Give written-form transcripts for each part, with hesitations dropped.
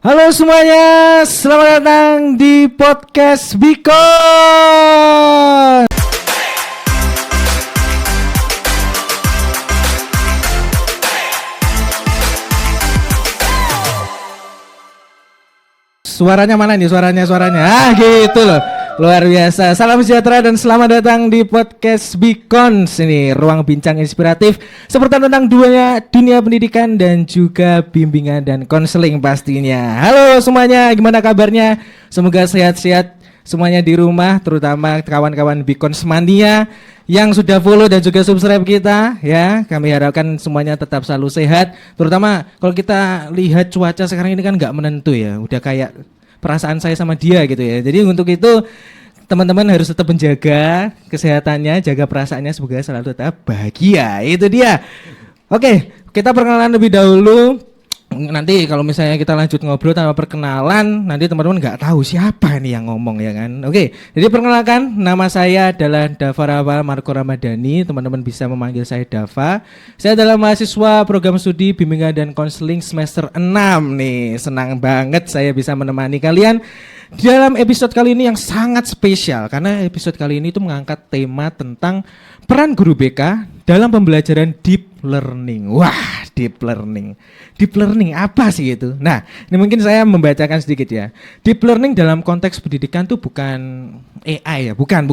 Halo semuanya, selamat datang di podcast Bikon. Suaranya mana nih? Suaranya. Gitu loh. Luar biasa. Salam sejahtera dan selamat datang di podcast Bikon. Sini ruang bincang inspiratif seputar tentang dunia pendidikan dan juga bimbingan dan konseling pastinya. Halo semuanya, gimana kabarnya? Semoga sehat-sehat semuanya di rumah, terutama kawan-kawan Bikon Semania yang sudah follow dan juga subscribe kita ya. Kami harapkan semuanya tetap selalu sehat. Terutama kalau kita lihat cuaca sekarang ini kan nggak menentu ya. Udah kayak perasaan saya sama dia gitu ya. Jadi untuk itu teman-teman harus tetap menjaga kesehatannya, jaga perasaannya, semoga selalu tetap bahagia. Itu dia. Oke, kita perkenalan lebih dahulu. Nanti kalau misalnya kita lanjut ngobrol tanpa perkenalan, nanti teman-teman nggak tahu siapa nih yang ngomong ya kan. Oke, jadi perkenalkan, nama saya adalah Dava Rawal Marco Ramadhani. Teman-teman bisa memanggil saya Dava. Saya adalah mahasiswa program studi bimbingan dan konseling semester 6 nih. Senang banget saya bisa menemani kalian dalam episode kali ini yang sangat spesial. Karena episode kali ini itu mengangkat tema tentang peran guru BK dalam pembelajaran deep learning. Wah, deep learning apa sih itu? Nah, ini mungkin saya membacakan sedikit ya. Deep learning dalam konteks pendidikan tuh bukan AI ya, bukan.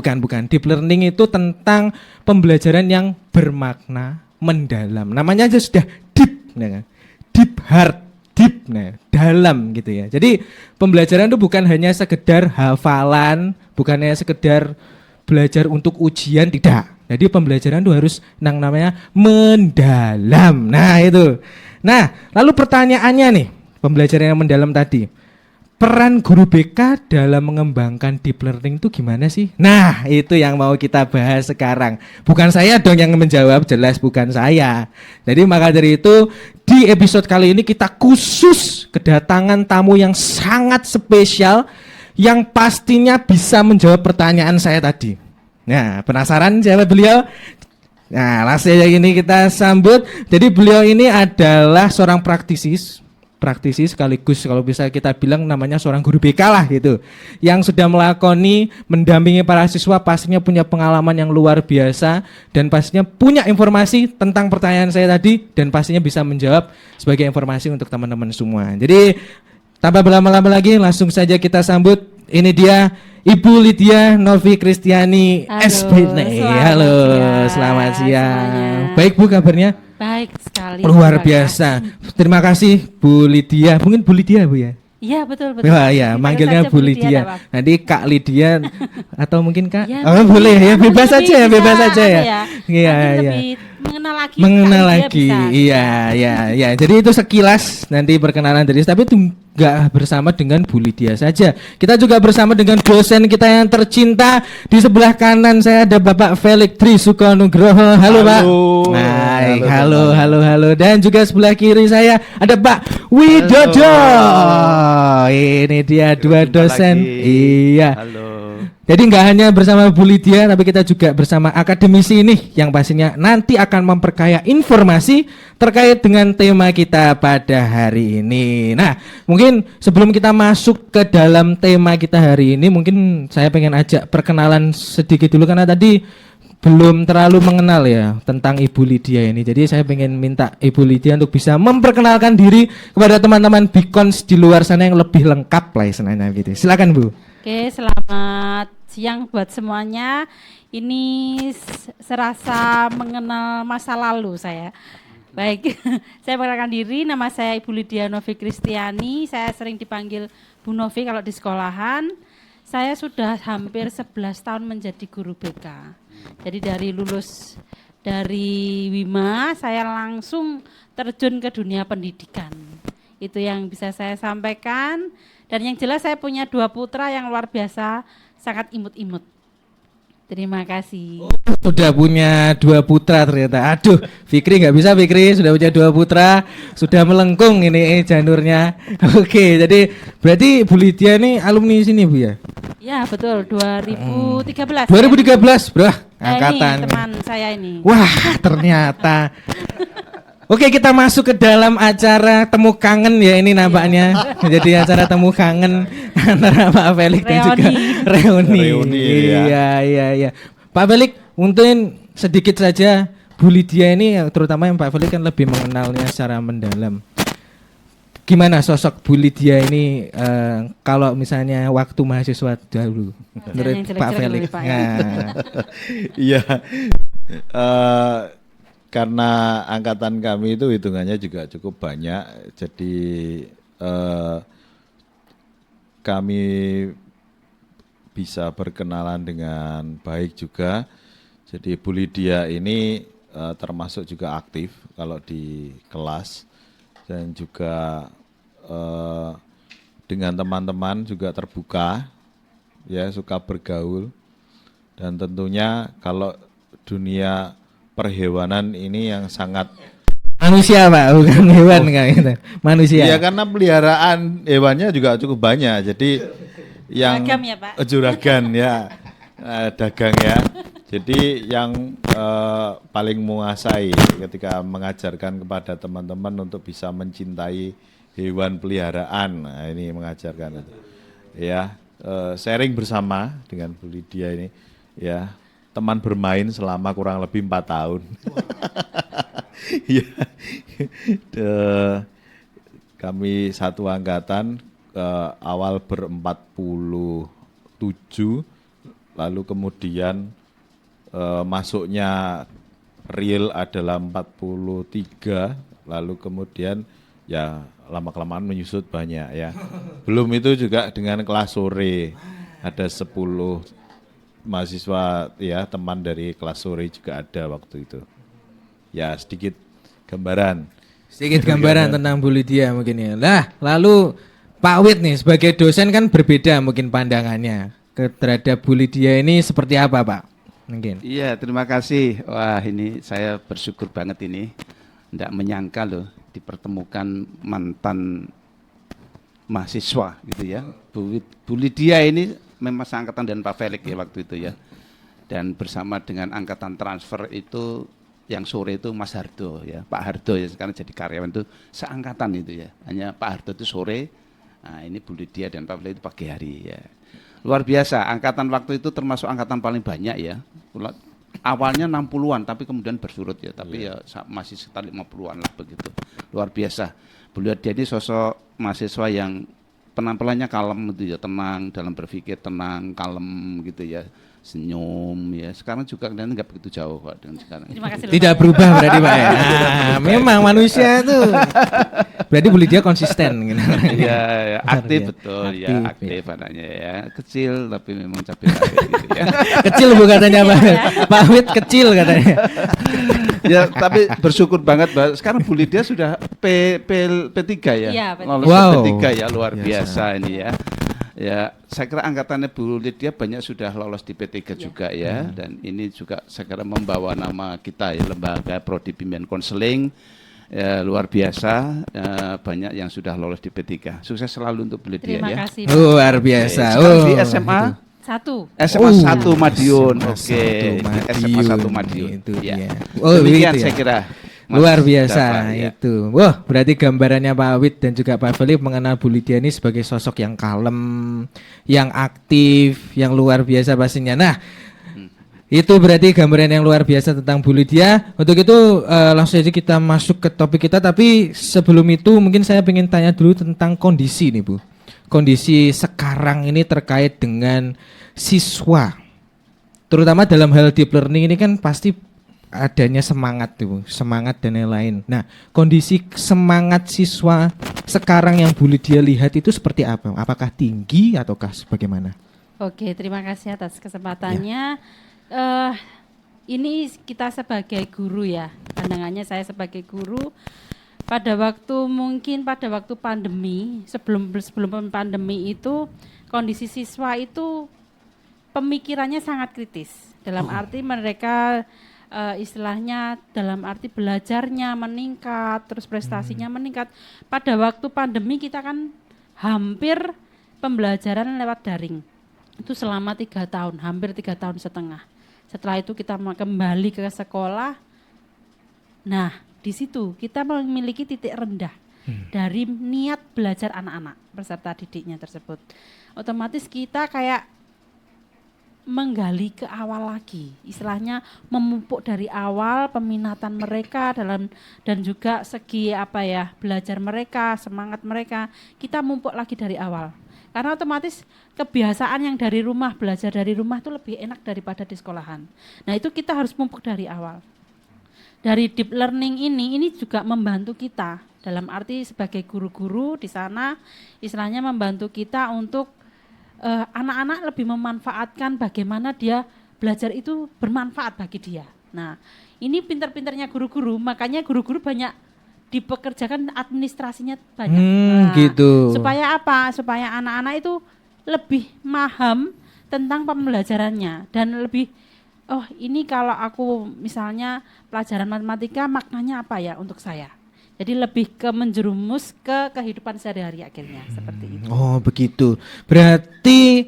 Deep learning itu tentang pembelajaran yang bermakna mendalam. Namanya aja sudah deep, ya kan? Deep heart, deep, nah, dalam gitu ya. Jadi pembelajaran itu bukan hanya sekedar hafalan, bukan hanya sekedar belajar untuk ujian, tidak. Jadi pembelajaran itu harus namanya mendalam. Nah itu. Nah lalu pertanyaannya nih, pembelajaran yang mendalam tadi, peran guru BK dalam mengembangkan deep learning itu gimana sih? Nah itu yang mau kita bahas sekarang. Bukan saya dong yang menjawab, jelas bukan saya. Jadi maka dari itu di episode kali ini kita khusus kedatangan tamu yang sangat spesial, yang pastinya bisa menjawab pertanyaan saya tadi. Nah, penasaran siapa beliau? Nah, langsung aja ini kita sambut. Jadi beliau ini adalah seorang praktisi sekaligus kalau bisa kita bilang namanya seorang guru BK lah gitu. Yang sudah mendampingi para siswa, pastinya punya pengalaman yang luar biasa dan pastinya punya informasi tentang pertanyaan saya tadi dan pastinya bisa menjawab sebagai informasi untuk teman-teman semua. Jadi tanpa berlama-lama lagi langsung saja kita sambut. Ini dia Ibu Lydia Novi Kristiani SPNI. Halo, selamat siang. Baik Bu, kabarnya? Baik sekali. Luar biasa. Terima kasih Bu Lydia. Mungkin Bu Lydia Bu ya? Iya betul. Wah ya, manggilnya Bu Lydia. Nanti Kak Lydia atau mungkin Kak? Ya, oh boleh ya, bebas saja ya. Iya. Mengenal lagi. Iya. Jadi itu sekilas nanti perkenalan dari, tapi itu enggak bersama dengan Bu Lydia saja. Kita juga bersama dengan dosen kita yang tercinta. Di sebelah kanan saya ada Bapak Felix Tri Sukonugroho. Halo Pak. Baik, halo. Dan juga sebelah kiri saya ada Pak Widodo. Ini dia dua dosen. Iya. Halo. Jadi nggak hanya bersama Bu Lydia, tapi kita juga bersama akademisi ini yang pastinya nanti akan memperkaya informasi terkait dengan tema kita pada hari ini. Nah, mungkin sebelum kita masuk ke dalam tema kita hari ini, mungkin saya pengen ajak perkenalan sedikit dulu karena tadi belum terlalu mengenal ya tentang Ibu Lydia ini. Jadi saya pengen minta Ibu Lydia untuk bisa memperkenalkan diri kepada teman-teman Bikons di luar sana yang lebih lengkap lah istilahnya gitu. Silakan Bu. Oke, selamat siang buat semuanya. Ini serasa mengenal masa lalu saya. Baik, saya perkenalkan diri, nama saya Ibu Lydia Novi Kristiani. Saya sering dipanggil Bu Novi kalau di sekolahan. Saya sudah hampir 11 tahun menjadi guru BK. Jadi dari lulus dari Wima, saya langsung terjun ke dunia pendidikan. Itu yang bisa saya sampaikan. Dan yang jelas saya punya 2 putra yang luar biasa, sangat imut-imut. Terima kasih. Sudah punya 2 putra ternyata. Aduh, Fikri nggak bisa. Fikri sudah punya 2 putra, sudah melengkung ini janurnya. Oke, jadi berarti Bu Lydia ini alumni sini Bu ya? Ya betul, 2013. 2013, bro. Angkatan. Ini teman saya ini. Wah, ternyata Oke, kita masuk ke dalam acara temu kangen ya ini nampaknya. Jadi acara temu kangen antara Pak Felix dan juga reuni. Iya. Pak Felix, mungkin sedikit saja Bu Lydia ini terutama yang Pak Felix kan lebih mengenalnya secara mendalam. Gimana sosok Bu Lydia ini kalau misalnya waktu mahasiswa dahulu menurut Pak Felix? Iya. Karena angkatan kami itu hitungannya juga cukup banyak, jadi kami bisa berkenalan dengan baik juga. Jadi Bu Lydia ini termasuk juga aktif kalau di kelas dan juga dengan teman-teman juga terbuka, ya suka bergaul dan tentunya kalau dunia perhewanan ini yang sangat manusia Pak, bukan hewan gitu. Manusia. Ya karena peliharaan hewannya juga cukup banyak. Jadi yang juragan ya Pak. Juragan ya, dagang ya. Jadi yang paling menguasai ketika mengajarkan kepada teman-teman untuk bisa mencintai hewan peliharaan. Nah, ini mengajarkan itu. Ya, sharing bersama dengan Bu Lydia ini ya. Teman bermain selama kurang lebih 4 tahun. Ya. Kami satu angkatan awal ber-47, lalu kemudian masuknya real adalah 43, lalu kemudian ya lama-kelamaan menyusut banyak ya. Belum itu juga dengan kelas sore ada 10 mahasiswa ya, teman dari kelas sore juga ada waktu itu. Ya sedikit gambaran Tentang Bu Lydia mungkin ya. Lah, lalu Pak Wit nih sebagai dosen kan berbeda mungkin pandangannya terhadap Bu Lydia ini seperti apa Pak? Mungkin. Iya, terima kasih. Wah, ini saya bersyukur banget ini. Nggak menyangka loh dipertemukan mantan mahasiswa gitu ya. Bu Lydia ini memang seangkatan dengan Pak Felix ya waktu itu ya. Dan bersama dengan angkatan transfer itu yang sore itu Mas Hardo ya, Pak Hardo ya sekarang jadi karyawan itu seangkatan itu ya. Hanya Pak Hardo itu sore, nah ini Bu Lydia dan Pak Felix itu pagi hari ya. Luar biasa, angkatan waktu itu termasuk angkatan paling banyak ya. Awalnya 60-an tapi kemudian bersurut ya, tapi ya masih sekitar 50-an lah begitu. Luar biasa. Bu Lydia ini sosok mahasiswa yang penampilannya kalem gitu ya, tenang dalam berpikir, tenang, kalem gitu ya, senyum ya. Sekarang juga kalian nggak begitu jauh Pak dengan sekarang. Terima kasih. Tidak berubah berarti Pak ya. Nah, memang manusia itu. Berarti Bu Lydia konsisten gitu. Ya, aktif ya. betul ya, aktif anaknya ya. Kecil tapi memang capek-capek gitu ya. Kecil Bu katanya Pak Wit kecil katanya. Ya, tapi bersyukur banget Mbak. Sekarang Bu Lydia sudah P3 ya. Iya, lolos wow. P3 ya, luar biasa ini ya. Ya, saya kira angkatannya Bu Lydia banyak sudah lolos di P3 juga ya. Dan ini juga saya kira membawa nama kita ya, Lembaga Prodi Bimbingan Konseling. Ya, luar biasa, banyak yang sudah lolos di P3. Sukses selalu untuk Bu Lydia Terima ya. kasih. Luar biasa. Sekarang di SMA SMA 1 Madiun. Oke. SMA 1 Madiun. Itu ya. dia. Demikian itu ya. saya kira. Luar biasa Dapat, ya. itu. Wah, berarti gambarannya Pak Wit dan juga Pak Felix mengenal Bu Lydia ini sebagai sosok yang kalem, yang aktif, yang luar biasa pastinya. Nah, itu berarti gambaran yang luar biasa tentang Bu Lydia. Untuk itu langsung saja kita masuk ke topik kita. Tapi sebelum itu mungkin saya ingin tanya dulu tentang kondisi nih Bu. Kondisi sekarang ini terkait dengan siswa. Terutama dalam hal deep learning ini kan pasti adanya semangat tuh, semangat dan lain-lain. Nah, kondisi semangat siswa sekarang yang Bu Lydia lihat itu seperti apa? Apakah tinggi ataukah bagaimana? Oke, terima kasih atas kesempatannya. Ini kita sebagai guru ya, pandangannya saya sebagai guru. Pada waktu pandemi, sebelum pandemi itu kondisi siswa itu pemikirannya sangat kritis. Dalam arti mereka istilahnya dalam arti belajarnya meningkat, terus prestasinya meningkat. Pada waktu pandemi kita kan hampir pembelajaran lewat daring. Itu selama 3 tahun, hampir 3 tahun setengah. Setelah itu kita kembali ke sekolah. Nah, di situ kita memiliki titik rendah dari niat belajar anak-anak peserta didiknya tersebut. Otomatis kita kayak menggali ke awal lagi, istilahnya memupuk dari awal peminatan mereka dan juga segi belajar mereka, semangat mereka, kita mupuk lagi dari awal. Karena otomatis kebiasaan yang dari rumah, belajar dari rumah itu lebih enak daripada di sekolahan. Nah itu kita harus mupuk dari awal. Dari deep learning ini juga membantu kita dalam arti sebagai guru-guru di sana, istilahnya membantu kita untuk anak-anak lebih memanfaatkan bagaimana dia belajar itu bermanfaat bagi dia. Nah, ini pintar-pintarnya guru-guru, makanya guru-guru banyak dipekerjakan administrasinya banyak. Gitu. Supaya apa? Supaya anak-anak itu lebih paham tentang pembelajarannya dan lebih ini kalau aku misalnya pelajaran matematika maknanya apa ya untuk saya. Jadi lebih ke menjerumus ke kehidupan sehari-hari akhirnya seperti itu. Oh begitu. Berarti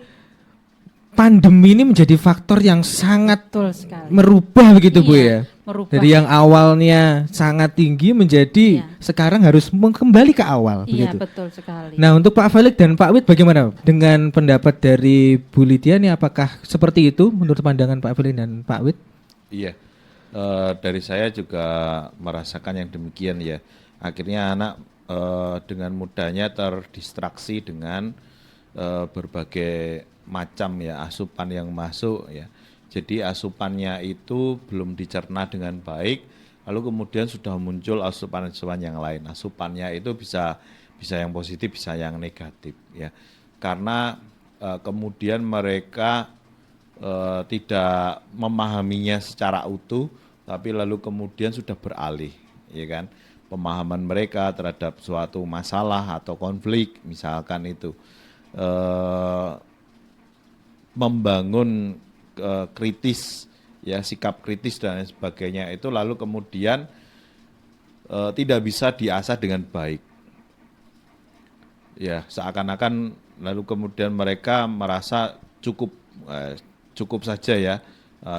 pandemi ini menjadi faktor yang sangat Betul sekali. merubah begitu Bu ya. Merubah. Dari yang awalnya sangat tinggi menjadi sekarang harus kembali ke awal Iya begitu. betul sekali. Nah untuk Pak Felix dan Pak Wid bagaimana dengan pendapat dari Bu Lydia ini, apakah seperti itu menurut pandangan Pak Felix dan Pak Wid? Iya, dari saya juga merasakan yang demikian ya. Akhirnya anak dengan mudahnya terdistraksi dengan berbagai macam ya asupan yang masuk ya. Jadi asupannya itu belum dicerna dengan baik, lalu kemudian sudah muncul asupan-asupan yang lain. Asupannya itu bisa yang positif, bisa yang negatif ya. Karena kemudian mereka tidak memahaminya secara utuh, tapi lalu kemudian sudah beralih, ya kan? Pemahaman mereka terhadap suatu masalah atau konflik, misalkan itu membangun kritis, ya sikap kritis dan lain sebagainya itu lalu kemudian tidak bisa diasah dengan baik, ya seakan-akan lalu kemudian mereka merasa cukup saja ya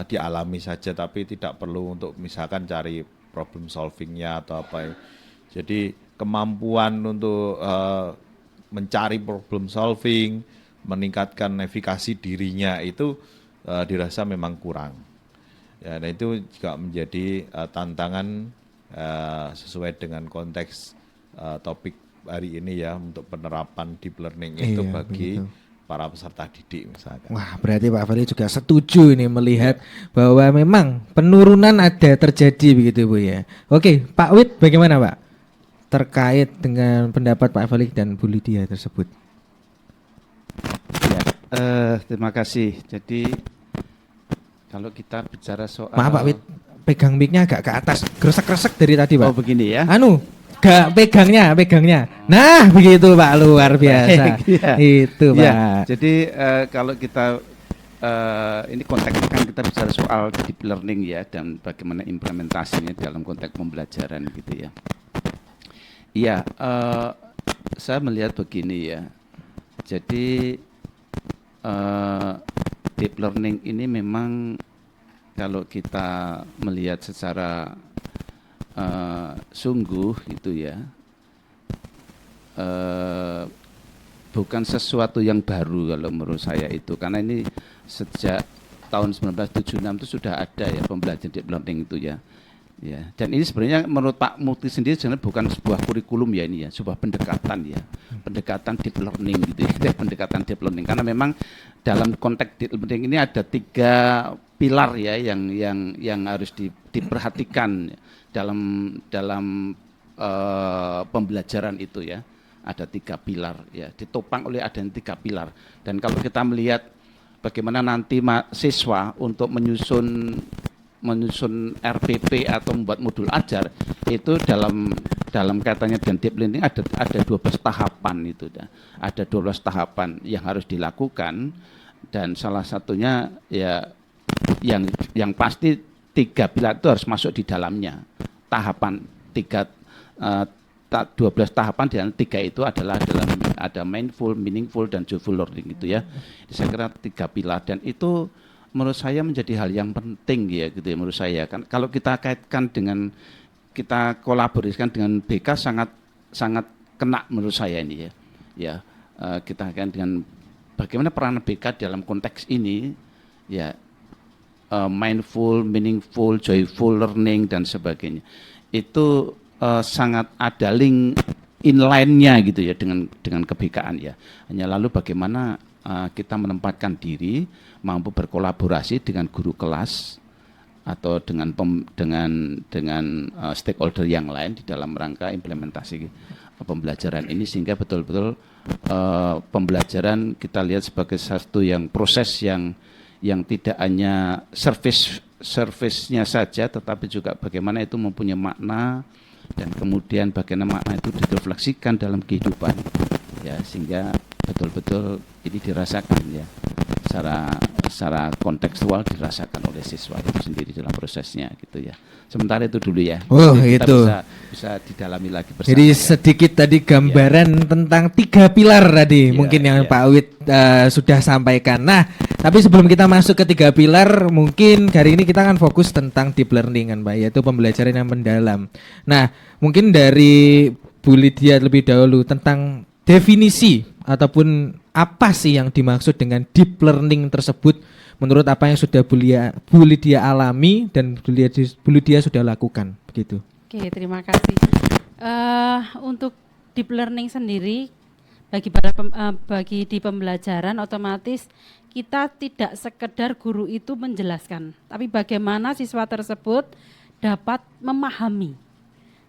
dialami saja, tapi tidak perlu untuk misalkan cari problem solvingnya atau apa ya. Jadi kemampuan untuk mencari problem solving, meningkatkan navigasi dirinya itu dirasa memang kurang. Ya, nah itu juga menjadi tantangan sesuai dengan konteks topik hari ini ya untuk penerapan deep learning itu bagi para peserta didik misalkan. Wah, berarti Pak Felix juga setuju ini melihat bahwa memang penurunan ada terjadi begitu Bu ya. Oke, Pak Wid bagaimana Pak? Terkait dengan pendapat Pak Felix dan Bu Lydia tersebut. Ya, terima kasih. Jadi kalau kita bicara soal Maaf Pak Wid, pegang mic-nya agak ke atas, gresek-gresek dari tadi Pak. Oh begini ya. Gak pegangnya. Nah, begitu Pak, luar biasa. Ya. Itu Pak. Ya, jadi kalau kita ini konteksnya kan kita bicara soal deep learning ya dan bagaimana implementasinya dalam konteks pembelajaran gitu ya. Iya, saya melihat begini ya. Jadi deep learning ini memang kalau kita melihat secara sungguh itu ya bukan sesuatu yang baru kalau menurut saya itu, karena ini sejak tahun 1976 itu sudah ada ya pembelajaran deep learning itu ya. Ya, dan ini sebenarnya menurut Pak Mukti sendiri sebenarnya bukan sebuah kurikulum ya ini ya, sebuah pendekatan ya, pendekatan deep learning gitu ya, pendekatan deep learning, karena memang dalam konteks deep learning ini ada 3 pilar ya yang harus diperhatikan dalam pembelajaran itu ya. Ada 3 pilar ya, ditopang oleh adanya 3 pilar. Dan kalau kita melihat bagaimana nanti siswa untuk menyusun RPP atau membuat modul ajar itu dalam kaitannya dengan deep learning ada 12 tahapan itu dah. Ada 12 tahapan yang harus dilakukan, dan salah satunya ya yang pasti 3 pilar itu harus masuk di dalamnya. Tahapan 12 tahapan dan 3 itu adalah ada mindful, meaningful dan joyful learning gitu ya. Saya kira 3 pilar, dan itu menurut saya menjadi hal yang penting ya gitu ya menurut saya kan. Kalau kita kaitkan dengan kita kolaborasikan dengan BK sangat kena menurut saya ini ya. Ya, kita akan dengan bagaimana peran BK dalam konteks ini ya, mindful, meaningful, joyful learning dan sebagainya. Itu sangat ada link inline-nya gitu ya dengan kebekaan ya. Hanya lalu bagaimana kita menempatkan diri mampu berkolaborasi dengan guru kelas atau dengan stakeholder yang lain di dalam rangka implementasi pembelajaran ini sehingga betul-betul pembelajaran kita lihat sebagai satu yang proses yang tidak hanya service-nya saja tetapi juga bagaimana itu mempunyai makna dan kemudian bagaimana makna itu direfleksikan dalam kehidupan ya sehingga betul-betul ini dirasakan ya secara kontekstual dirasakan oleh siswa itu sendiri dalam prosesnya gitu ya. Sementara itu dulu ya. Oh, kita itu. Bisa didalami lagi bersama. Jadi sedikit tadi gambaran tentang 3 pilar tadi mungkin yang Pak Wid sudah sampaikan. Nah, tapi sebelum kita masuk ke 3 pilar, mungkin hari ini kita akan fokus tentang deep learning kan Pak, yaitu pembelajaran yang mendalam. Nah, mungkin dari Bu Lydia lebih dahulu tentang definisi ataupun apa sih yang dimaksud dengan deep learning tersebut menurut apa yang sudah Bu Lydia alami dan Bu Lydia sudah lakukan begitu. Oke, terima kasih. Untuk deep learning sendiri bagi di pembelajaran otomatis kita tidak sekedar guru itu menjelaskan, tapi bagaimana siswa tersebut dapat memahami.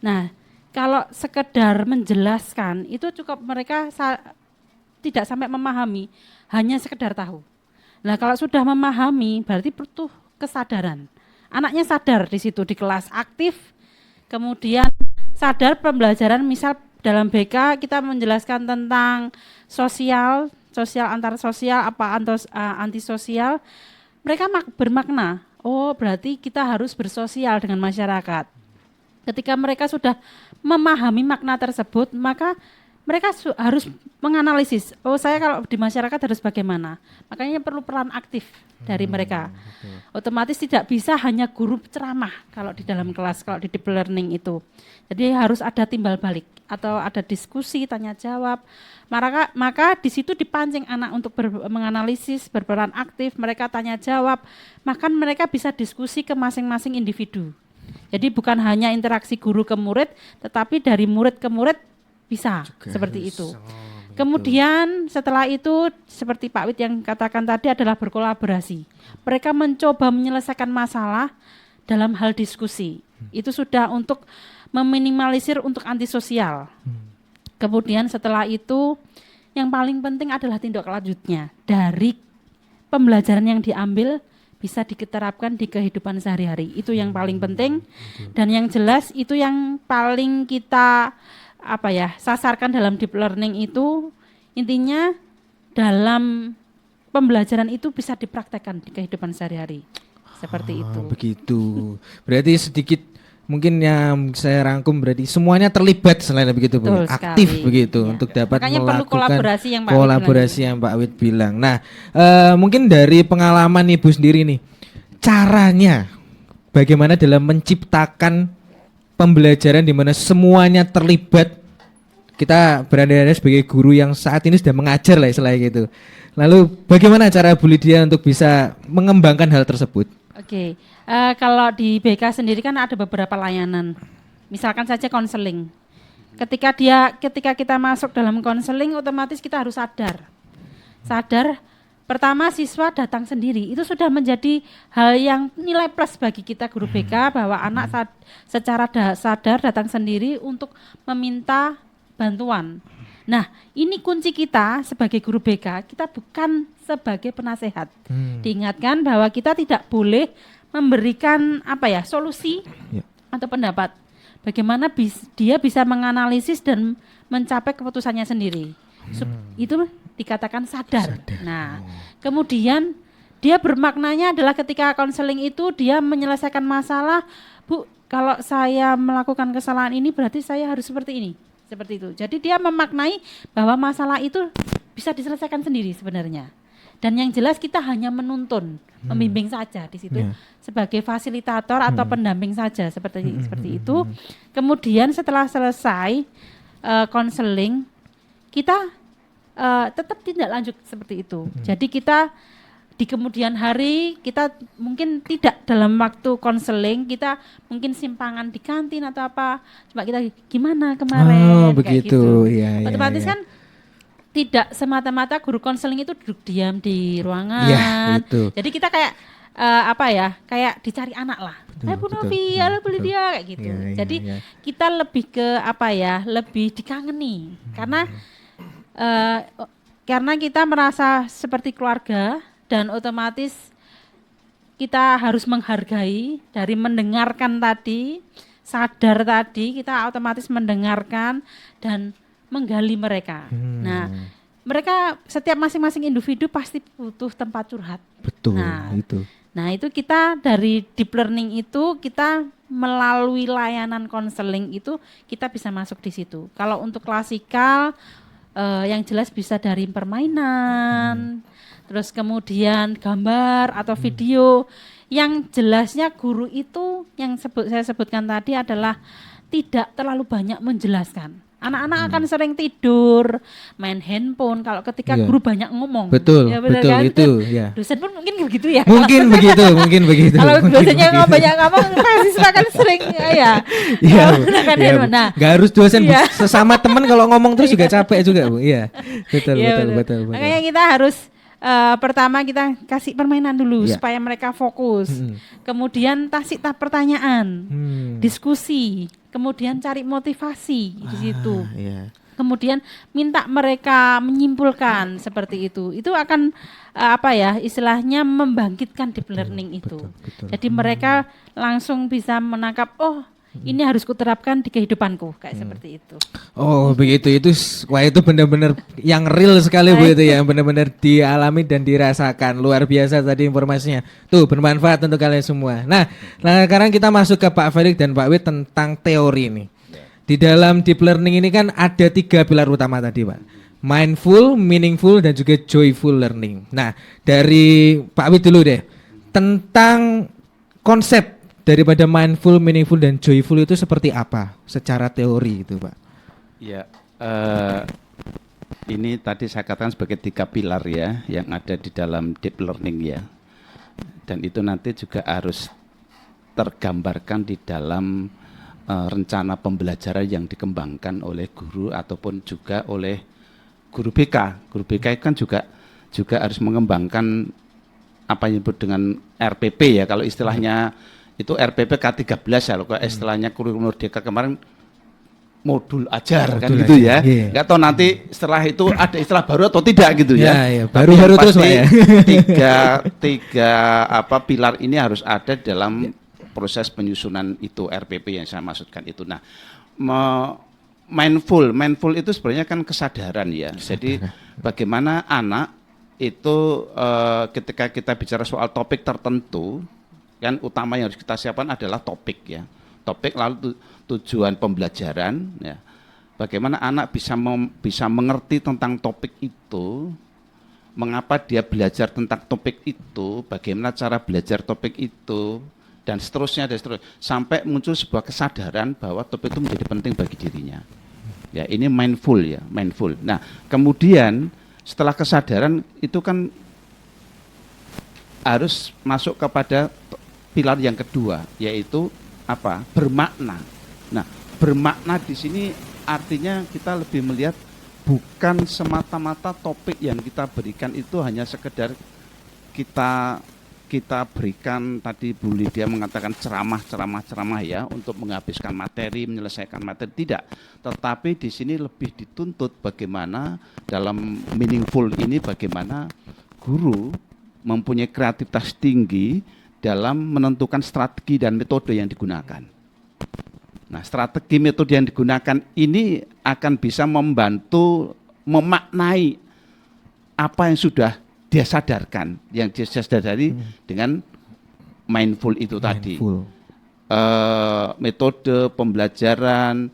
Nah, kalau sekedar menjelaskan itu cukup mereka tidak sampai memahami, hanya sekedar tahu. Nah, kalau sudah memahami berarti butuh kesadaran. Anaknya sadar di situ di kelas aktif, kemudian sadar pembelajaran misal dalam BK kita menjelaskan tentang sosial antar sosial antisosial, mereka bermakna, oh berarti kita harus bersosial dengan masyarakat. Ketika mereka sudah memahami makna tersebut, maka mereka harus menganalisis, oh saya kalau di masyarakat harus bagaimana. Makanya perlu peran aktif dari mereka. Otomatis tidak bisa hanya guru ceramah kalau di dalam kelas, kalau di deep learning itu. Jadi harus ada timbal balik atau ada diskusi, tanya jawab. Maka di situ dipancing anak untuk menganalisis, berperan aktif, mereka tanya jawab. Maka mereka bisa diskusi ke masing-masing individu. Jadi bukan hanya interaksi guru ke murid, tetapi dari murid ke murid bisa juga seperti itu. Kemudian setelah itu seperti Pak Wid yang katakan tadi adalah berkolaborasi. Mereka mencoba menyelesaikan masalah dalam hal diskusi. Itu sudah untuk meminimalisir untuk antisosial. Kemudian setelah itu yang paling penting adalah tindak lanjutnya. Dari pembelajaran yang diambil bisa diterapkan di kehidupan sehari-hari. Itu yang paling penting dan yang jelas itu yang paling kita sasarkan dalam deep learning itu intinya dalam pembelajaran itu bisa dipraktekkan di kehidupan sehari-hari. Seperti itu. Begitu. Berarti sedikit mungkin yang saya rangkum berarti semuanya terlibat selain begitu Bu. Aktif begitu untuk dapat makanya melakukan perlu kolaborasi yang Pak Wid bilang. Nah, mungkin dari pengalaman Ibu sendiri nih, caranya bagaimana dalam menciptakan pembelajaran di mana semuanya terlibat. Kita berada sebagai guru yang saat ini sudah mengajar lah istilahnya gitu. Lalu bagaimana cara Bu Lydia untuk bisa mengembangkan hal tersebut? Oke, kalau di BK sendiri kan ada beberapa layanan. Misalkan saja konseling. Ketika kita masuk dalam konseling otomatis kita harus sadar. Pertama siswa datang sendiri, itu sudah menjadi hal yang nilai plus bagi kita guru BK bahwa anak secara sadar datang sendiri untuk meminta bantuan. Nah, ini kunci kita sebagai guru BK, kita bukan sebagai penasehat. Diingatkan bahwa kita tidak boleh memberikan solusi atau pendapat. Bagaimana dia bisa menganalisis dan mencapai keputusannya sendiri. Itu dikatakan sadar. Nah, kemudian dia bermaknanya adalah ketika konseling itu dia menyelesaikan masalah, Bu, kalau saya melakukan kesalahan ini berarti saya harus seperti ini. Seperti itu. Jadi dia memaknai bahwa masalah itu bisa diselesaikan sendiri sebenarnya. Dan yang jelas kita hanya menuntun, membimbing saja di situ Ya. sebagai fasilitator atau pendamping saja seperti itu. Kemudian setelah selesai konseling, kita tetap tindak lanjut seperti itu. Jadi kita di kemudian hari kita mungkin tidak dalam waktu konseling, kita mungkin simpangan di kantin atau apa, coba kita gimana kemarin, Oh, kayak begitu. gitu. Iya, iya, Otomatis iya. kan tidak semata-mata guru konseling itu duduk diam di ruangan. Iya, itu. Jadi kita kayak kayak dicari anak lah. Hai Bu betul. Novi, halo Bu Lydia, kayak gitu. Iya, iya, Jadi iya. kita lebih ke lebih dikangeni karena kita merasa seperti keluarga dan otomatis kita harus menghargai dari mendengarkan tadi, sadar tadi, kita otomatis mendengarkan dan menggali mereka. Nah, mereka setiap masing-masing individu pasti butuh tempat curhat. Betul, Nah, itu. Nah, itu kita dari deep learning itu kita melalui layanan konseling itu kita bisa masuk di situ. Kalau untuk klasikal yang jelas bisa dari permainan, terus kemudian gambar atau video. Yang jelasnya guru itu yang saya sebutkan tadi adalah tidak terlalu banyak menjelaskan. Anak-anak akan sering tidur, main handphone kalau ketika Iya. guru banyak ngomong. Betul, Ya, benar betul kan? itu, ya. Dosen pun mungkin begitu ya. Mungkin begitu. Kalau Mungkin dosennya begitu. banyak ngomong, mahasiswa kan sering Iya, menggunakan iya, Bu. handphone. Nah, Nggak harus dosen, Bu. Iya. Sesama teman kalau ngomong terus juga capek juga, Bu. Iya, betul, iya, betul. Makanya kita harus pertama kita kasih permainan dulu Iya. supaya mereka fokus. Kemudian kasih pertanyaan, diskusi, kemudian cari motivasi di situ. Iya. Kemudian minta mereka menyimpulkan seperti itu. Itu akan istilahnya membangkitkan deep learning itu. betul. Jadi mereka langsung bisa menangkap, oh ini harus kuterapkan di kehidupanku, kayak seperti itu. Oh, begitu. Wah, itu benar-benar yang real sekali, Bu, itu ya, yang benar-benar dialami dan dirasakan. Luar biasa tadi informasinya. Tuh, bermanfaat untuk kalian semua. Nah, sekarang kita masuk ke Pak Felix dan Pak Wid tentang teori nih. Di dalam deep learning ini kan ada 3 pilar utama tadi, Pak. Mindful, meaningful, dan juga joyful learning. Nah, dari Pak Wid dulu deh. Tentang konsep daripada mindful, meaningful, dan joyful itu seperti apa secara teori itu, Pak? Ya, ini tadi saya katakan sebagai 3 pilar ya yang ada di dalam deep learning ya. Dan itu nanti juga harus tergambarkan di dalam rencana pembelajaran yang dikembangkan oleh guru ataupun juga oleh guru BK. Guru BK kan juga harus mengembangkan apa yang disebut dengan RPP ya. Kalau istilahnya itu RPP K13 ya, kalau istilahnya kurikulum merdeka kemarin modul ajar kan gitu ya. Iya. Nggak tahu nanti setelah itu ada istilah baru atau tidak gitu ya. Iya, Tapi baru-baru yang terus, Pak, pasti ya. tiga pilar ini harus ada dalam proses penyusunan itu RPP yang saya maksudkan itu. Nah, mindful itu sebenarnya kan kesadaran ya. Jadi bagaimana anak itu ketika kita bicara soal topik tertentu, kan utama yang harus kita siapkan adalah topik ya. Topik lalu tujuan pembelajaran ya. Bagaimana anak bisa mengerti tentang topik itu, mengapa dia belajar tentang topik itu, bagaimana cara belajar topik itu, dan seterusnya sampai muncul sebuah kesadaran bahwa topik itu menjadi penting bagi dirinya. Ya, ini mindful ya, mindful. Nah, kemudian setelah kesadaran itu kan harus masuk kepada pilar yang kedua, yaitu apa? Bermakna. Nah, bermakna di sini artinya kita lebih melihat bukan semata-mata topik yang kita berikan itu hanya sekedar kita berikan, tadi Bu Lydia mengatakan ceramah ya untuk menghabiskan materi, menyelesaikan materi, tidak. Tetapi di sini lebih dituntut bagaimana dalam meaningful ini bagaimana guru mempunyai kreativitas tinggi dalam menentukan strategi dan metode yang digunakan. Nah, strategi metode yang digunakan ini akan bisa membantu memaknai apa yang sudah dia sadarkan, yang dia sadari dengan mindful itu tadi. Metode pembelajaran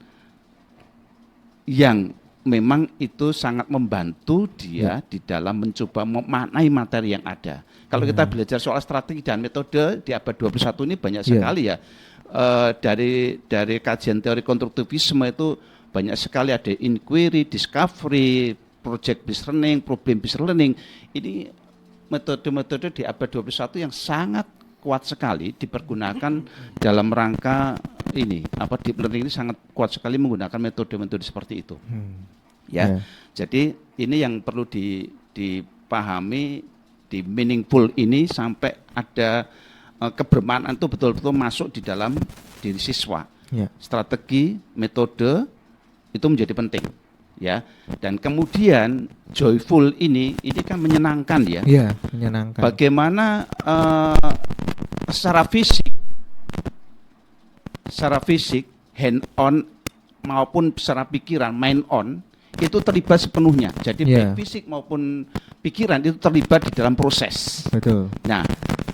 yang memang itu sangat membantu dia di dalam mencoba memaknai materi yang ada. Kalau kita belajar soal strategi dan metode di abad 21 ini banyak sekali ya. Dari kajian teori konstruktivisme itu banyak sekali, ada inquiry, discovery, project based learning, problem based learning. Ini metode-metode di abad 21 yang sangat kuat sekali dipergunakan dalam rangka ini. Deep learning ini sangat kuat sekali menggunakan metode-metode seperti itu. Ya. Jadi ini yang perlu dipahami di meaningful ini sampai ada kebermanfaatan itu betul-betul masuk di dalam diri siswa. Strategi, metode itu menjadi penting, ya. Dan kemudian joyful ini kan menyenangkan ya. Iya, menyenangkan. Bagaimana secara fisik hand on maupun secara pikiran mind on itu terlibat sepenuhnya. Jadi baik fisik maupun pikiran itu terlibat di dalam proses. Betul. Nah,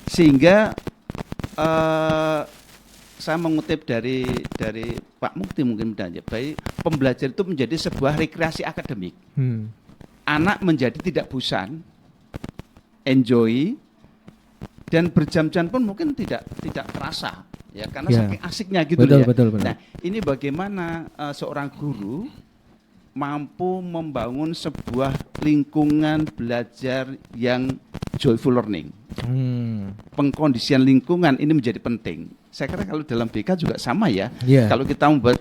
sehingga saya mengutip dari Pak Mukti mungkin aja, baik pembelajaran itu menjadi sebuah rekreasi akademik. Anak menjadi tidak bosan, enjoy, dan berjam-jam pun mungkin tidak terasa, ya karena saking asiknya gitu ya. Betul. Nah, ini bagaimana seorang guru mampu membangun sebuah lingkungan belajar yang joyful learning. Pengkondisian lingkungan ini menjadi penting. Saya kira kalau dalam BK juga sama ya. Kalau kita membuat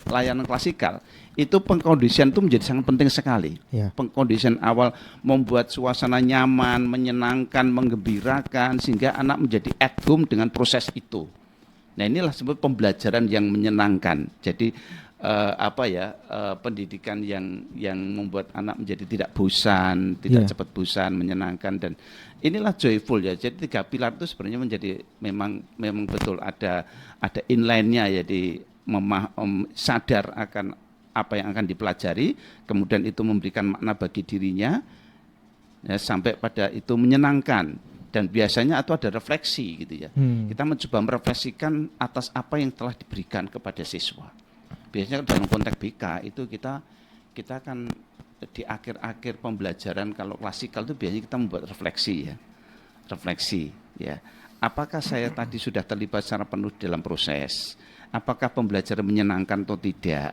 layanan klasikal, itu pengkondisian itu menjadi sangat penting sekali. Pengkondisian awal membuat suasana nyaman, menyenangkan, menggembirakan, sehingga anak menjadi at home dengan proses itu. Nah, inilah sebut pembelajaran yang menyenangkan. Jadi pendidikan yang membuat anak menjadi tidak bosan, tidak cepat bosan, menyenangkan, dan inilah joyful ya. Jadi 3 pilar itu sebenarnya menjadi memang betul ada inline-nya ya, di sadar akan apa yang akan dipelajari, kemudian itu memberikan makna bagi dirinya ya, sampai pada itu menyenangkan, dan biasanya itu ada refleksi gitu ya. Kita mencoba merefleksikan atas apa yang telah diberikan kepada siswa. Biasanya dalam konteks BK itu kita kan di akhir-akhir pembelajaran kalau klasikal itu biasanya kita membuat refleksi ya. Apakah saya tadi sudah terlibat secara penuh dalam proses? Apakah pembelajaran menyenangkan atau tidak?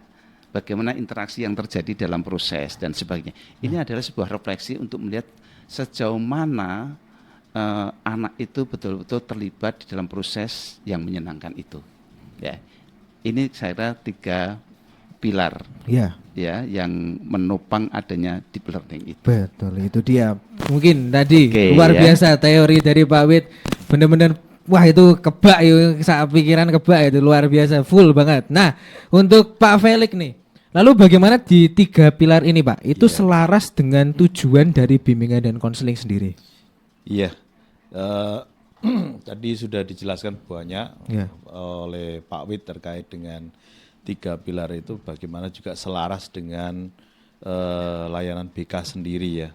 Bagaimana interaksi yang terjadi dalam proses dan sebagainya. Ini adalah sebuah refleksi untuk melihat sejauh mana anak itu betul-betul terlibat di dalam proses yang menyenangkan itu. Ya. Ini saya kira 3 pilar ya yang menopang adanya deep learning itu. Betul, itu dia. Mungkin tadi luar biasa teori dari Pak Wid, benar-benar wah itu kebak itu, saat pikiran kebak itu luar biasa, full banget. Nah, untuk Pak Felix nih, lalu bagaimana di 3 pilar ini Pak? Itu selaras dengan tujuan dari bimbingan dan konseling sendiri? Iya. Tadi sudah dijelaskan banyak oleh Pak Wid terkait dengan 3 pilar itu, bagaimana juga selaras dengan layanan BK sendiri ya,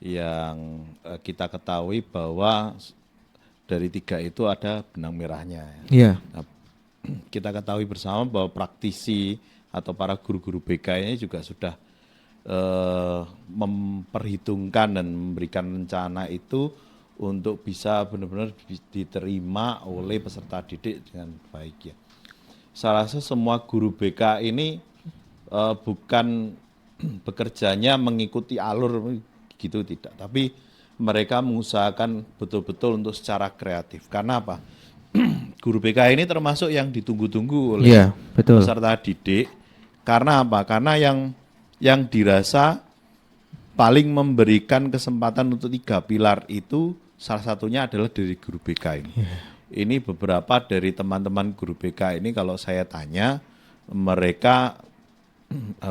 yang kita ketahui bahwa dari 3 itu ada benang merahnya. Nah, kita ketahui bersama bahwa praktisi atau para guru-guru BK ini juga sudah memperhitungkan dan memberikan rencana itu untuk bisa benar-benar diterima oleh peserta didik dengan baik ya. Saya rasa semua guru BK ini bukan bekerjanya mengikuti alur gitu, tidak, tapi mereka mengusahakan betul-betul untuk secara kreatif. Karena apa? Guru BK ini termasuk yang ditunggu-tunggu oleh peserta didik. Karena apa? Karena yang dirasa paling memberikan kesempatan untuk 3 pilar itu salah satunya adalah dari guru BK ini. Ini beberapa dari teman-teman guru BK ini kalau saya tanya, mereka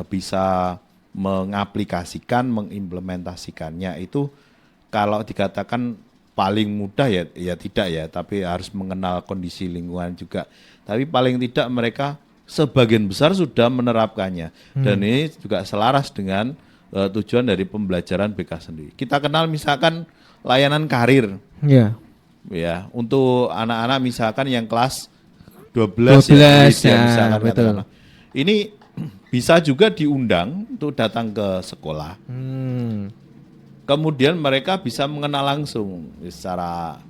bisa mengaplikasikan, mengimplementasikannya itu kalau dikatakan paling mudah ya tidak ya, tapi harus mengenal kondisi lingkungan juga. Tapi paling tidak mereka sebagian besar sudah menerapkannya. Dan ini juga selaras dengan tujuan dari pembelajaran BK sendiri. Kita kenal misalkan layanan karir. Ya, untuk anak-anak misalkan yang kelas 12 ya, ya misalkan betul. Ini bisa juga diundang untuk datang ke sekolah. Kemudian mereka bisa mengenal langsung secara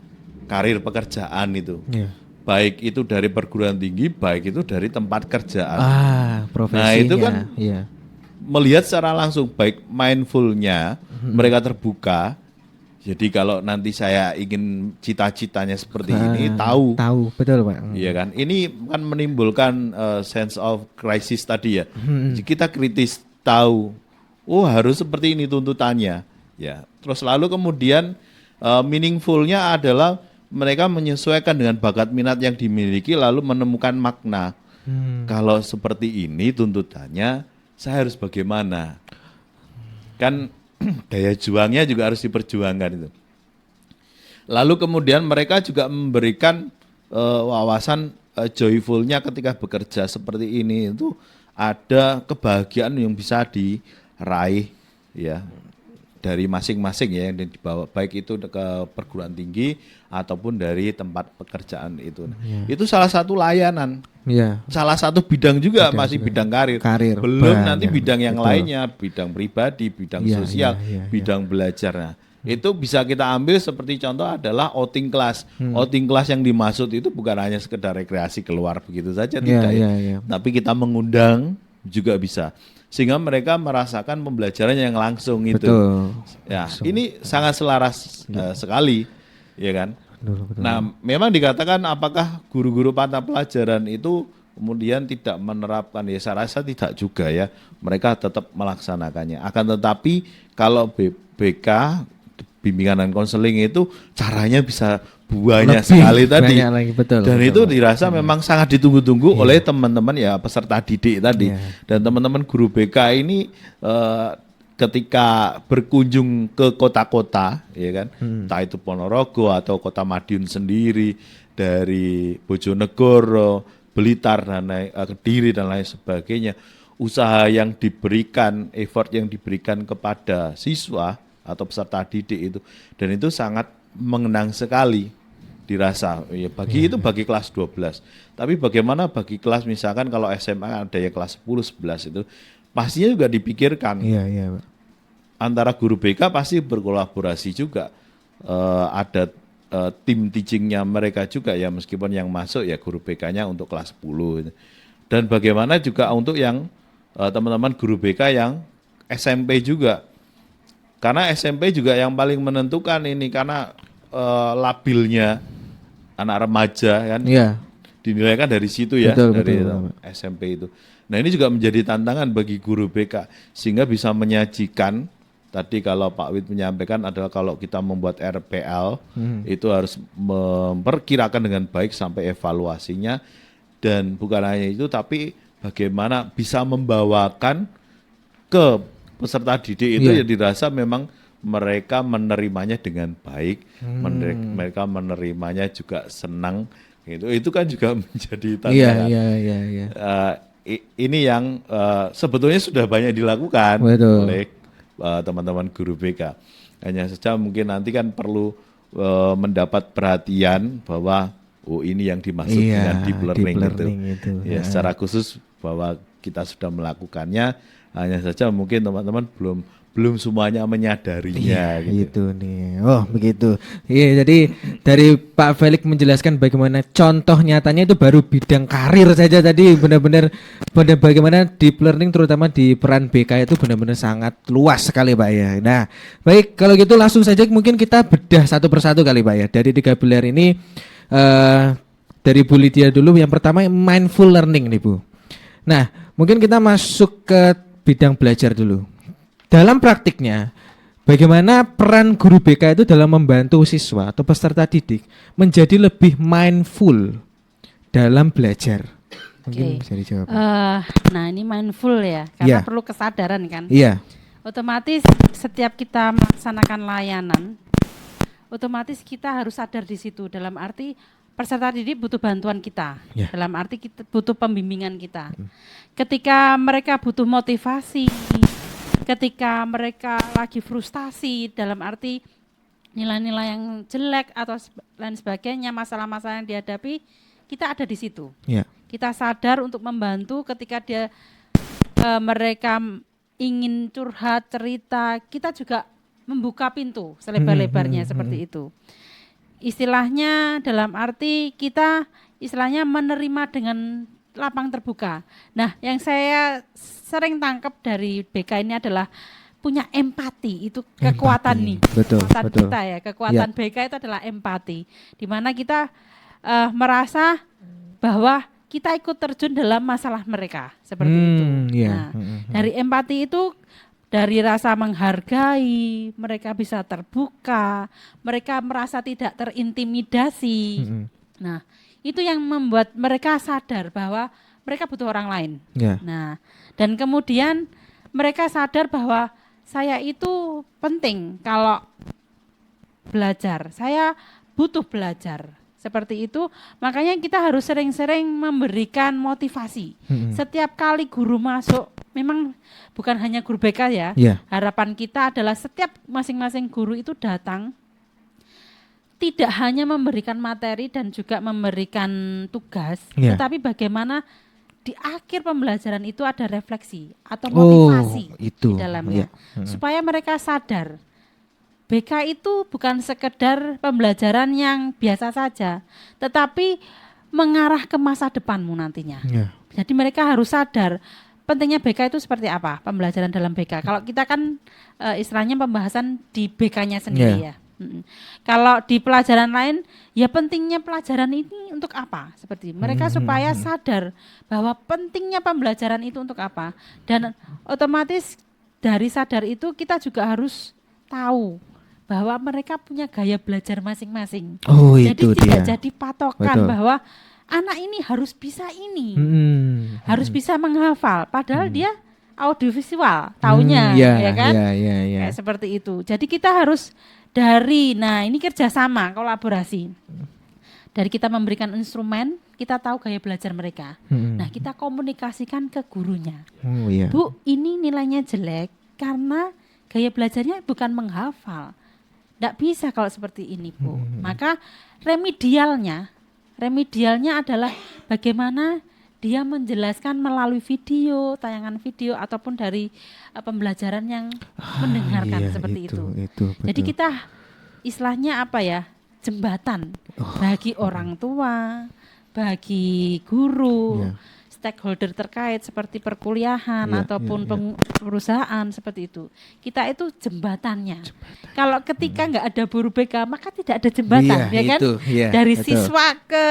karir pekerjaan itu. Iya. Baik itu dari perguruan tinggi, baik itu dari tempat kerjaan. Profesinya. Nah, itu kan iya. melihat secara langsung, baik mindfulnya, mereka terbuka. Jadi kalau nanti saya ingin cita-citanya seperti ini, tahu. Tahu, betul Pak. Iya kan? Ini kan menimbulkan sense of crisis tadi ya. Kita kritis, tahu, oh harus seperti ini tuntutannya. Ya, terus lalu kemudian meaningfulnya adalah mereka menyesuaikan dengan bakat minat yang dimiliki lalu menemukan makna. Kalau seperti ini tuntutannya, saya harus bagaimana? Kan daya juangnya juga harus diperjuangkan itu. Lalu kemudian mereka juga memberikan wawasan joyfulnya ketika bekerja seperti ini, itu ada kebahagiaan yang bisa diraih ya dari masing-masing ya yang dibawa, baik itu ke perguruan tinggi ataupun dari tempat pekerjaan itu. Itu salah satu layanan. Iya. Salah satu bidang juga masih bidang karir. Belum nanti bidang yang lainnya, bidang pribadi, bidang sosial, bidang belajar. Nah, itu bisa kita ambil seperti contoh adalah outing class. Outing class yang dimaksud itu bukan hanya sekedar rekreasi keluar begitu saja, tidak ya. Tapi kita mengundang juga bisa. Sehingga mereka merasakan pembelajaran yang langsung itu. Betul. Ya, ini sangat selaras sekali, ya kan? Betul. Nah, memang dikatakan apakah guru-guru mata pelajaran itu kemudian tidak menerapkan? Ya, saya rasa tidak juga ya. Mereka tetap melaksanakannya. Akan tetapi kalau BK, bimbingan dan konseling itu caranya bisa banyak sekali tadi. Lagi, betul, dan betul. itu dirasa memang sangat ditunggu-tunggu oleh teman-teman ya peserta didik tadi. Dan teman-teman guru BK ini ketika berkunjung ke kota-kota, ya kan, entah itu Ponorogo atau Kota Madiun sendiri, dari Bojonegoro, Blitar dan Kediri dan lain sebagainya, usaha yang diberikan, effort yang diberikan kepada siswa atau peserta didik itu, dan itu sangat mengenang sekali dirasa. Ya, bagi kelas 12. Tapi bagaimana bagi kelas misalkan kalau SMA ada yang kelas 10, 11 itu pastinya juga dipikirkan. Iya, Pak. Antara guru BK pasti berkolaborasi juga. Ada tim teachingnya mereka juga ya, meskipun yang masuk ya guru BK-nya untuk kelas 10. Dan bagaimana juga untuk yang teman-teman guru BK yang SMP juga. Karena SMP juga yang paling menentukan ini, karena labilnya anak remaja kan. Iya. Dinilai kan dari situ ya, dari SMP itu. Nah, ini juga menjadi tantangan bagi guru BK sehingga bisa menyajikan. Tadi kalau Pak Wid menyampaikan adalah kalau kita membuat RPL itu harus memperkirakan dengan baik sampai evaluasinya, dan bukan hanya itu tapi bagaimana bisa membawakan ke peserta didik itu ya dirasa memang mereka menerimanya dengan baik, mereka menerimanya juga senang gitu. Itu kan juga menjadi tantangan. Iya. Ini yang sebetulnya sudah banyak dilakukan oleh teman-teman guru BK. Hanya saja mungkin nanti kan perlu mendapat perhatian bahwa ini yang dimaksud dengan deep learning itu. Ya, secara khusus bahwa kita sudah melakukannya, hanya saja mungkin teman-teman belum semuanya menyadarinya. Gitu nih. Oh, begitu. Iya, jadi dari Pak Felix menjelaskan bagaimana contoh nyatanya itu baru bidang karir saja tadi, benar-benar bagaimana deep learning terutama di peran BK itu benar-benar sangat luas sekali Pak ya. Nah, baik kalau gitu langsung saja mungkin kita bedah satu persatu kali Pak ya. Dari 3 pilar ini dari Bu Lydia dulu, yang pertama mindful learning nih Bu. Nah, mungkin kita masuk ke bidang belajar dulu. Dalam praktiknya, bagaimana peran guru BK itu dalam membantu siswa atau peserta didik menjadi lebih mindful dalam belajar? Mungkin bisa dijawab. Nah, ini mindful ya, karena perlu kesadaran kan. Iya. Otomatis setiap kita melaksanakan layanan, otomatis kita harus sadar di situ. Dalam arti peserta didik butuh bantuan kita. Dalam arti kita butuh pembimbingan kita. Ketika mereka butuh motivasi, ketika mereka lagi frustasi, dalam arti nilai-nilai yang jelek atau lain sebagainya, masalah-masalah yang dihadapi, kita ada di situ. Kita sadar untuk membantu ketika dia mereka ingin curhat, cerita, kita juga membuka pintu selebar-lebarnya seperti itu. Istilahnya dalam arti kita istilahnya menerima dengan lapang terbuka. Nah, yang saya sering tangkap dari BK ini adalah punya empati, itu kekuatan nih. Betul, Kekuatan betul. kita ya, kekuatan BK itu adalah empati. Di mana kita merasa bahwa kita ikut terjun dalam masalah mereka seperti itu. Iya. Nah, dari empati itu dari rasa menghargai, mereka bisa terbuka, mereka merasa tidak terintimidasi. Nah, itu yang membuat mereka sadar bahwa mereka butuh orang lain. Ya. Nah, dan kemudian mereka sadar bahwa saya itu penting kalau belajar. Saya butuh belajar. Seperti itu, makanya kita harus sering-sering memberikan motivasi. Setiap kali guru masuk, memang bukan hanya guru BK ya. Yeah. Harapan kita adalah setiap masing-masing guru itu datang tidak hanya memberikan materi dan juga memberikan tugas, tetapi bagaimana di akhir pembelajaran itu ada refleksi atau motivasi itu. di dalamnya, supaya mereka sadar BK itu bukan sekedar pembelajaran yang biasa saja, tetapi mengarah ke masa depanmu nantinya. Jadi mereka harus sadar pentingnya BK itu seperti apa, pembelajaran dalam BK. Kalau kita kan istilahnya pembahasan di BK-nya sendiri ya. Kalau di pelajaran lain, ya pentingnya pelajaran ini untuk apa? Seperti mereka supaya sadar bahwa pentingnya pembelajaran itu untuk apa. Dan otomatis dari sadar itu kita juga harus tahu bahwa mereka punya gaya belajar masing-masing. Jadi itu tidak dia. jadi patokan bahwa anak ini harus bisa ini, harus bisa menghafal. Padahal dia audiovisual, taunya, ya kan? Kayak seperti itu. Jadi kita harus nah ini kerjasama, kolaborasi. Dari kita memberikan instrumen, kita tahu gaya belajar mereka. Nah kita komunikasikan ke gurunya. Bu, ini nilainya jelek karena gaya belajarnya bukan menghafal. Tidak bisa kalau seperti ini, Bu. Maka remedialnya adalah bagaimana dia menjelaskan melalui video, tayangan video ataupun dari pembelajaran yang mendengarkan seperti itu. Jadi kita istilahnya apa ya? Jembatan bagi orang tua, bagi guru, stakeholder terkait seperti perkuliahan ataupun perusahaan seperti itu. Kita itu jembatannya. Kalau ketika nggak ada guru BK maka tidak ada jembatan, ya kan? Dari siswa ke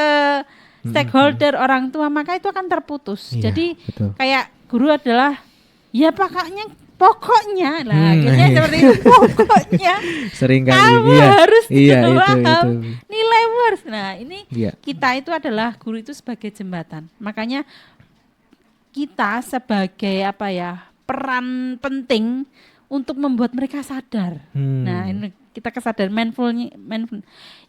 stakeholder orang tua maka itu akan terputus. Jadi kayak guru adalah ya pokoknya lah, akhirnya seperti itu pokoknya. Sering kali kamu harus paham nilai harus. Nah ini kita itu adalah guru itu sebagai jembatan. Makanya kita sebagai peran penting untuk membuat mereka sadar. Nah ini kita kesadaran mindful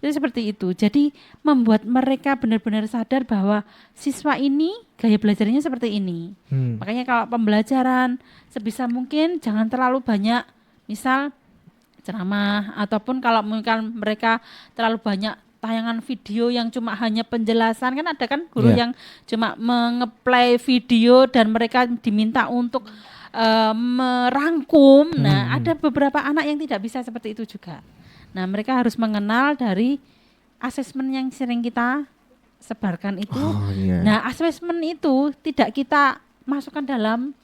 itu seperti itu. Jadi membuat mereka benar-benar sadar bahwa siswa ini gaya belajarnya seperti ini. Makanya kalau pembelajaran sebisa mungkin jangan terlalu banyak misal ceramah ataupun kalau mungkin mereka terlalu banyak tayangan video yang cuma hanya penjelasan, kan ada kan guru yang cuma mengeplay video dan mereka diminta untuk merangkum. Nah, ada beberapa anak yang tidak bisa seperti itu juga. Nah, mereka harus mengenal dari asesmen yang sering kita sebarkan itu. Nah, asesmen itu tidak kita masukkan dalam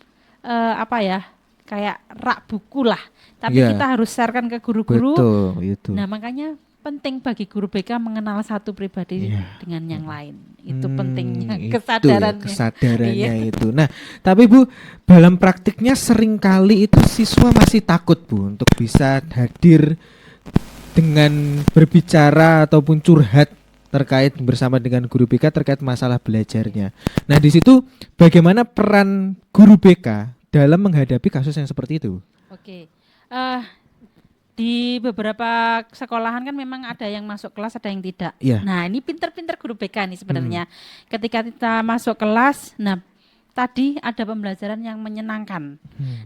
kayak rak buku lah. Tapi kita harus sharekan ke guru-guru. Nah, makanya penting bagi guru BK mengenal satu pribadi dengan yang lain. Itu pentingnya kesadarannya. Itu. Nah, tapi Bu, dalam praktiknya seringkali itu siswa masih takut Bu untuk bisa hadir dengan berbicara ataupun curhat terkait bersama dengan guru BK terkait masalah belajarnya. Nah, di situ bagaimana peran guru BK dalam menghadapi kasus yang seperti itu? Oke. Di beberapa sekolahan kan memang ada yang masuk kelas, ada yang tidak. Nah, ini pinter-pinter guru BK nih sebenarnya. Ketika kita masuk kelas, nah tadi ada pembelajaran yang menyenangkan.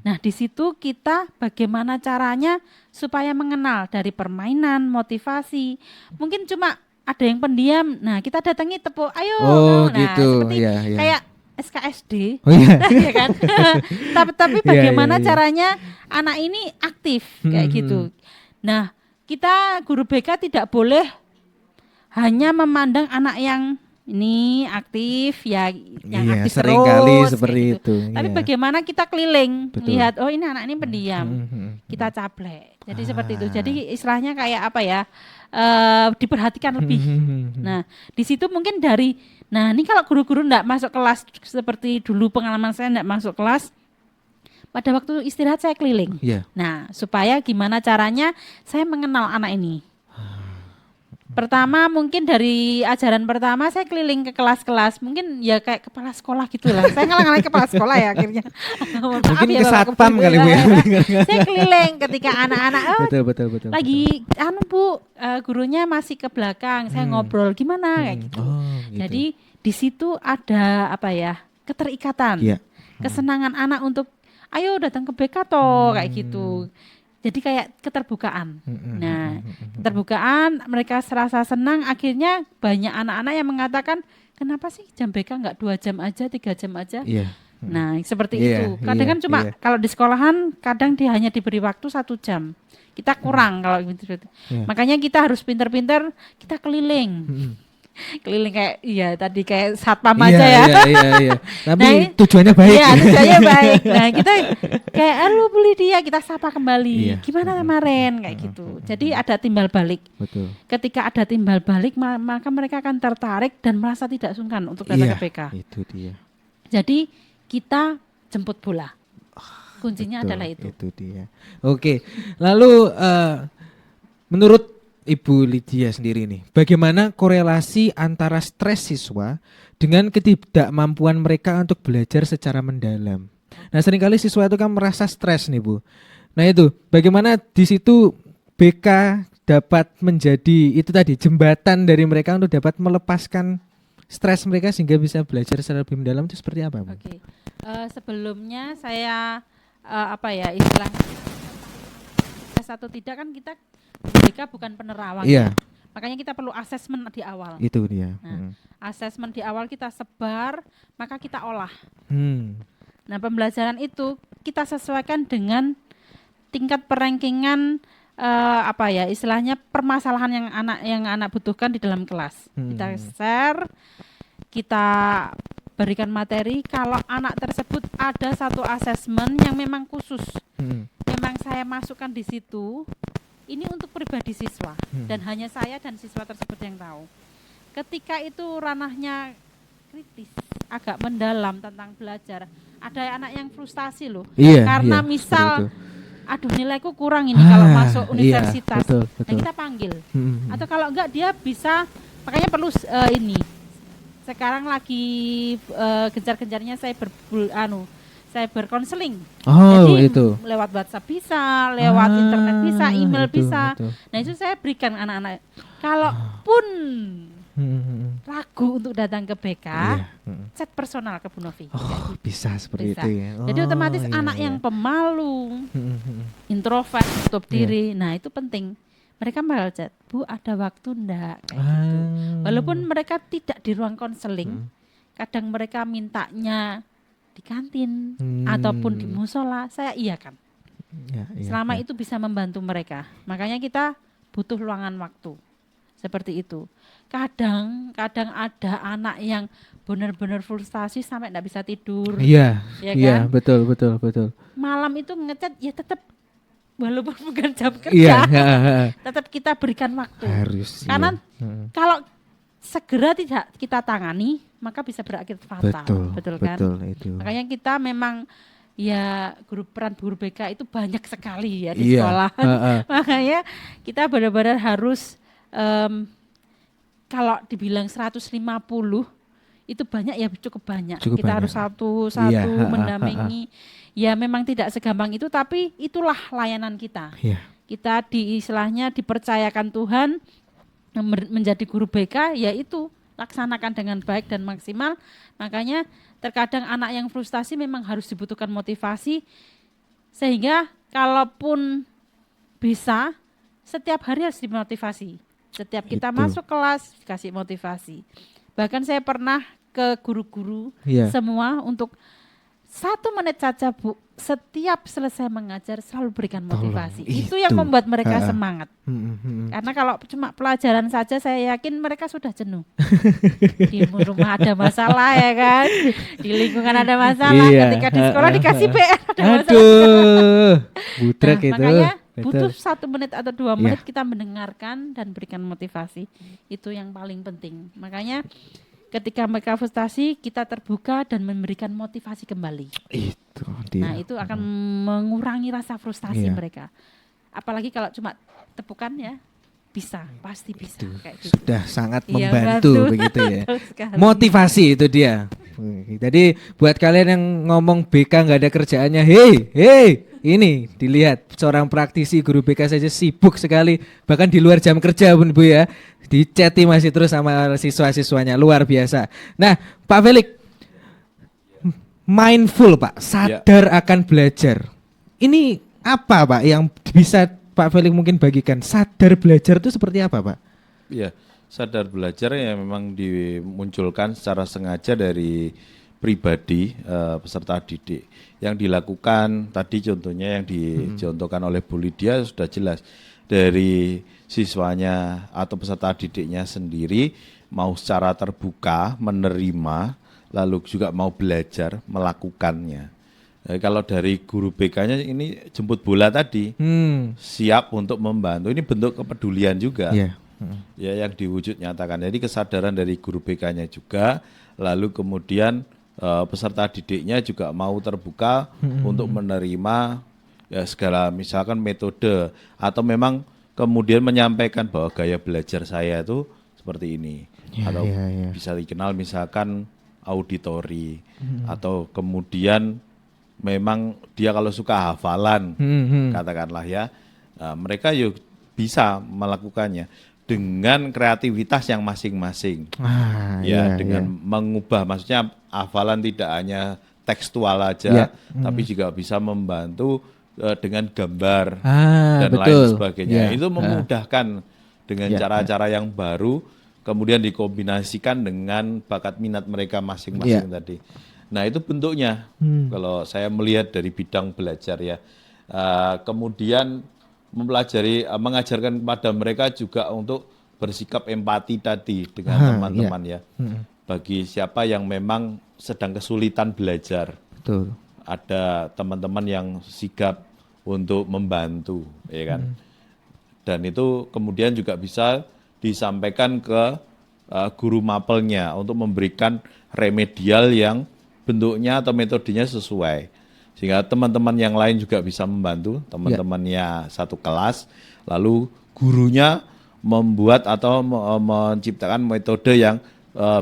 Nah, di situ kita bagaimana caranya supaya mengenal dari permainan, motivasi. Mungkin cuma ada yang pendiam. Nah, kita datangi tepuk, ayo. Oh, nah, gitu. Seperti kayak SKSD. Oh iya. Ya kan? Tapi Iya, bagaimana iya, iya. caranya anak ini aktif kayak gitu. Nah, kita guru BK tidak boleh hanya memandang anak yang ini aktif ya, yang Iya, aktif seringkali terus seperti kayak gitu. itu, Tapi iya. bagaimana kita keliling, Betul. lihat oh ini anak ini pendiam, kita Ah. caplek. Jadi seperti itu. Jadi istilahnya kayak apa ya? Diperhatikan lebih. Nah, di situ mungkin nah ini kalau guru-guru enggak masuk kelas seperti dulu pengalaman saya enggak masuk kelas, pada waktu istirahat saya keliling. Iya. Nah, supaya gimana caranya saya mengenal anak ini. Pertama mungkin dari ajaran pertama saya keliling ke kelas-kelas, mungkin ya kayak kepala sekolah gitulah. Saya ngalang-ngalang kepala sekolah ya akhirnya. Mohon maaf Mungkin ya ke kalau satpam kali Bu ya. Saya keliling ketika anak-anak Betul. lagi Bu, gurunya masih ke belakang, saya ngobrol gimana kayak gitu. Oh, gitu. Jadi di situ ada apa ya? Keterikatan. Iya. Kesenangan anak untuk ayo datang ke BK toh kayak gitu. Jadi kayak keterbukaan. Nah, keterbukaan mereka serasa senang, akhirnya banyak anak-anak yang mengatakan, kenapa sih jam BK enggak 2 jam aja, 3 jam aja? Iya. Nah, seperti Iya, itu. Kadang iya, kan cuma iya. kalau di sekolahan kadang dia hanya diberi waktu 1 jam. Kita kurang kalau gitu. Iya. Makanya kita harus pinter-pinter, kita keliling. Keliling kayak satpam aja ya. Iya. Tapi Nah, tujuannya baik. Iya, tujuannya baik. Nah, kita kayak halo Bu Lydia, kita sapa kembali. Iya. Gimana kemarin kayak gitu. Jadi ada timbal balik. Betul. Ketika ada timbal balik maka mereka akan tertarik dan merasa tidak sungkan untuk datang Iya, ke BK. itu dia. Jadi kita jemput bola. Kuncinya Betul, adalah itu. Itu dia. Oke. Lalu menurut Ibu Lydia sendiri nih, bagaimana korelasi antara stres siswa dengan ketidakmampuan mereka untuk belajar secara mendalam? Nah, seringkali siswa itu kan merasa stres nih, Bu. Nah, itu bagaimana di situ BK dapat menjadi itu tadi jembatan dari mereka untuk dapat melepaskan stres mereka sehingga bisa belajar secara lebih mendalam itu seperti apa, Bu? Oke. Sebelumnya saya istilahnya atau tidak kan kita BK bukan penerawang. Iya. Makanya kita perlu asesmen di awal. Itu dia. Nah, asesmen di awal kita sebar, maka kita olah. Hmm. Nah, pembelajaran itu kita sesuaikan dengan tingkat perankingan istilahnya permasalahan yang anak butuhkan di dalam kelas. Kita share, kita berikan materi. Kalau anak tersebut ada satu asesmen yang memang khusus, memang saya masukkan di situ. Ini untuk pribadi siswa dan hanya saya dan siswa tersebut yang tahu. Ketika itu ranahnya kritis, agak mendalam tentang belajar. Ada anak yang frustasi loh, Iya, karena iya, misal, seperti itu. aduh nilaiku kurang ini kalau masuk Iya, universitas. betul, Nah, betul. kita panggil. Hmm. Atau kalau enggak dia bisa, makanya perlu ini. Sekarang lagi gencar-gencarnya saya berkonseling. Oh, Jadi itu. lewat WhatsApp bisa, lewat internet bisa, email itu, bisa. itu. Nah, itu saya berikan anak-anak. Kalaupun ragu untuk datang ke BK, Iya. chat personal ke Bu Novi. Oh, bisa seperti Bisa. itu ya. Jadi Oh, otomatis iya, anak iya. yang pemalu, Hmm. introvert, tutup Iya. diri. Nah, itu penting. Mereka bakal chat, Bu ada waktu enggak? Kayak gitu. Walaupun mereka tidak di ruang konseling, kadang mereka mintanya di kantin ataupun di musola, saya iakan. Ya, iya, Selama iya. itu bisa membantu mereka. Makanya kita butuh luangan waktu. Seperti itu. Kadang ada anak yang benar-benar frustasi sampai enggak bisa tidur. Iya, Ya iya, kan? betul. Malam itu ngechat ya tetap walaupun bukan jam Iya, kerja, tetap kita berikan waktu. harus. Karena iya. kalau segera tidak kita tangani, maka bisa berakhir fatal. Betul kan? Betul itu. Makanya kita memang ya peran guru BK itu banyak sekali ya di Iya, sekolah. heeh. Makanya kita benar-benar harus kalau dibilang 150 itu banyak ya cukup banyak. Cukup Kita banyak. harus satu-satu Iya, mendampingi. Ya memang tidak segampang itu, tapi itulah layanan kita. Iya. Kita istilahnya dipercayakan Tuhan menjadi guru BK, yaitu laksanakan dengan baik dan maksimal. Makanya terkadang anak yang frustasi memang harus dibutuhkan motivasi, sehingga kalaupun bisa setiap hari harus dimotivasi. Setiap kita Itu. masuk kelas dikasih motivasi. Bahkan saya pernah ke guru-guru Iya. semua untuk 1 menit saja Bu, setiap selesai mengajar selalu berikan motivasi. Itu yang membuat mereka semangat. Karena kalau cuma pelajaran saja saya yakin mereka sudah jenuh. Di rumah ada masalah ya kan, di lingkungan ada masalah, Iya. ketika di sekolah dikasih PR ada masalah. Aduh, budrek itu. Makanya Betul. butuh 1 menit atau 2 menit kita mendengarkan dan berikan motivasi. Itu yang paling penting. Makanya ketika mereka frustasi, kita terbuka dan memberikan motivasi kembali. Itu dia. Nah, itu akan mengurangi rasa frustasi Iya. mereka. Apalagi kalau cuma tepukan ya, bisa, pasti bisa. Kayak gitu. Sudah sangat Iya, membantu bantu. begitu ya. Betul sekali. Motivasi itu dia. Jadi buat kalian yang ngomong BK nggak ada kerjaannya, hei, ini dilihat seorang praktisi guru BK saja sibuk sekali, bahkan di luar jam kerja pun Bu ya, diceti masih terus sama siswa-siswanya, luar biasa. Nah, Pak Felix, mindful Pak, sadar akan belajar. Ini apa Pak yang bisa Pak Felix mungkin bagikan? Sadar belajar itu seperti apa Pak? Ya, sadar belajar yang memang dimunculkan secara sengaja dari pribadi peserta didik. Yang dilakukan tadi contohnya yang dicontohkan oleh Bu Lydia sudah jelas dari siswanya atau peserta didiknya sendiri mau secara terbuka menerima, lalu juga mau belajar melakukannya. Kalau dari guru BK-nya ini jemput bola tadi, siap untuk membantu. Ini bentuk kepedulian juga. Iya. Ya, yang diwujud nyatakan. Jadi kesadaran dari guru BK-nya juga, lalu kemudian peserta didiknya juga mau terbuka untuk menerima ya segala misalkan metode atau memang kemudian menyampaikan bahwa gaya belajar saya itu seperti ini atau bisa dikenal misalkan auditori atau kemudian memang dia kalau suka hafalan katakanlah ya mereka yuk bisa melakukannya dengan kreativitas yang masing-masing dengan mengubah maksudnya hafalan tidak hanya tekstual aja tapi juga bisa membantu dengan gambar dan lain sebagainya itu memudahkan dengan cara-cara yang baru kemudian dikombinasikan dengan bakat minat mereka masing-masing tadi. Nah itu bentuknya kalau saya melihat dari bidang belajar ya. Kemudian mengajarkan kepada mereka juga untuk bersikap empati tadi dengan teman-teman ya. Bagi siapa yang memang sedang kesulitan belajar. Betul. Ada teman-teman yang sigap untuk membantu ya kan. Dan itu kemudian juga bisa disampaikan ke guru mapelnya untuk memberikan remedial yang bentuknya atau metodenya sesuai. Sehingga teman-teman yang lain juga bisa membantu, teman-temannya satu kelas, lalu gurunya membuat atau menciptakan metode yang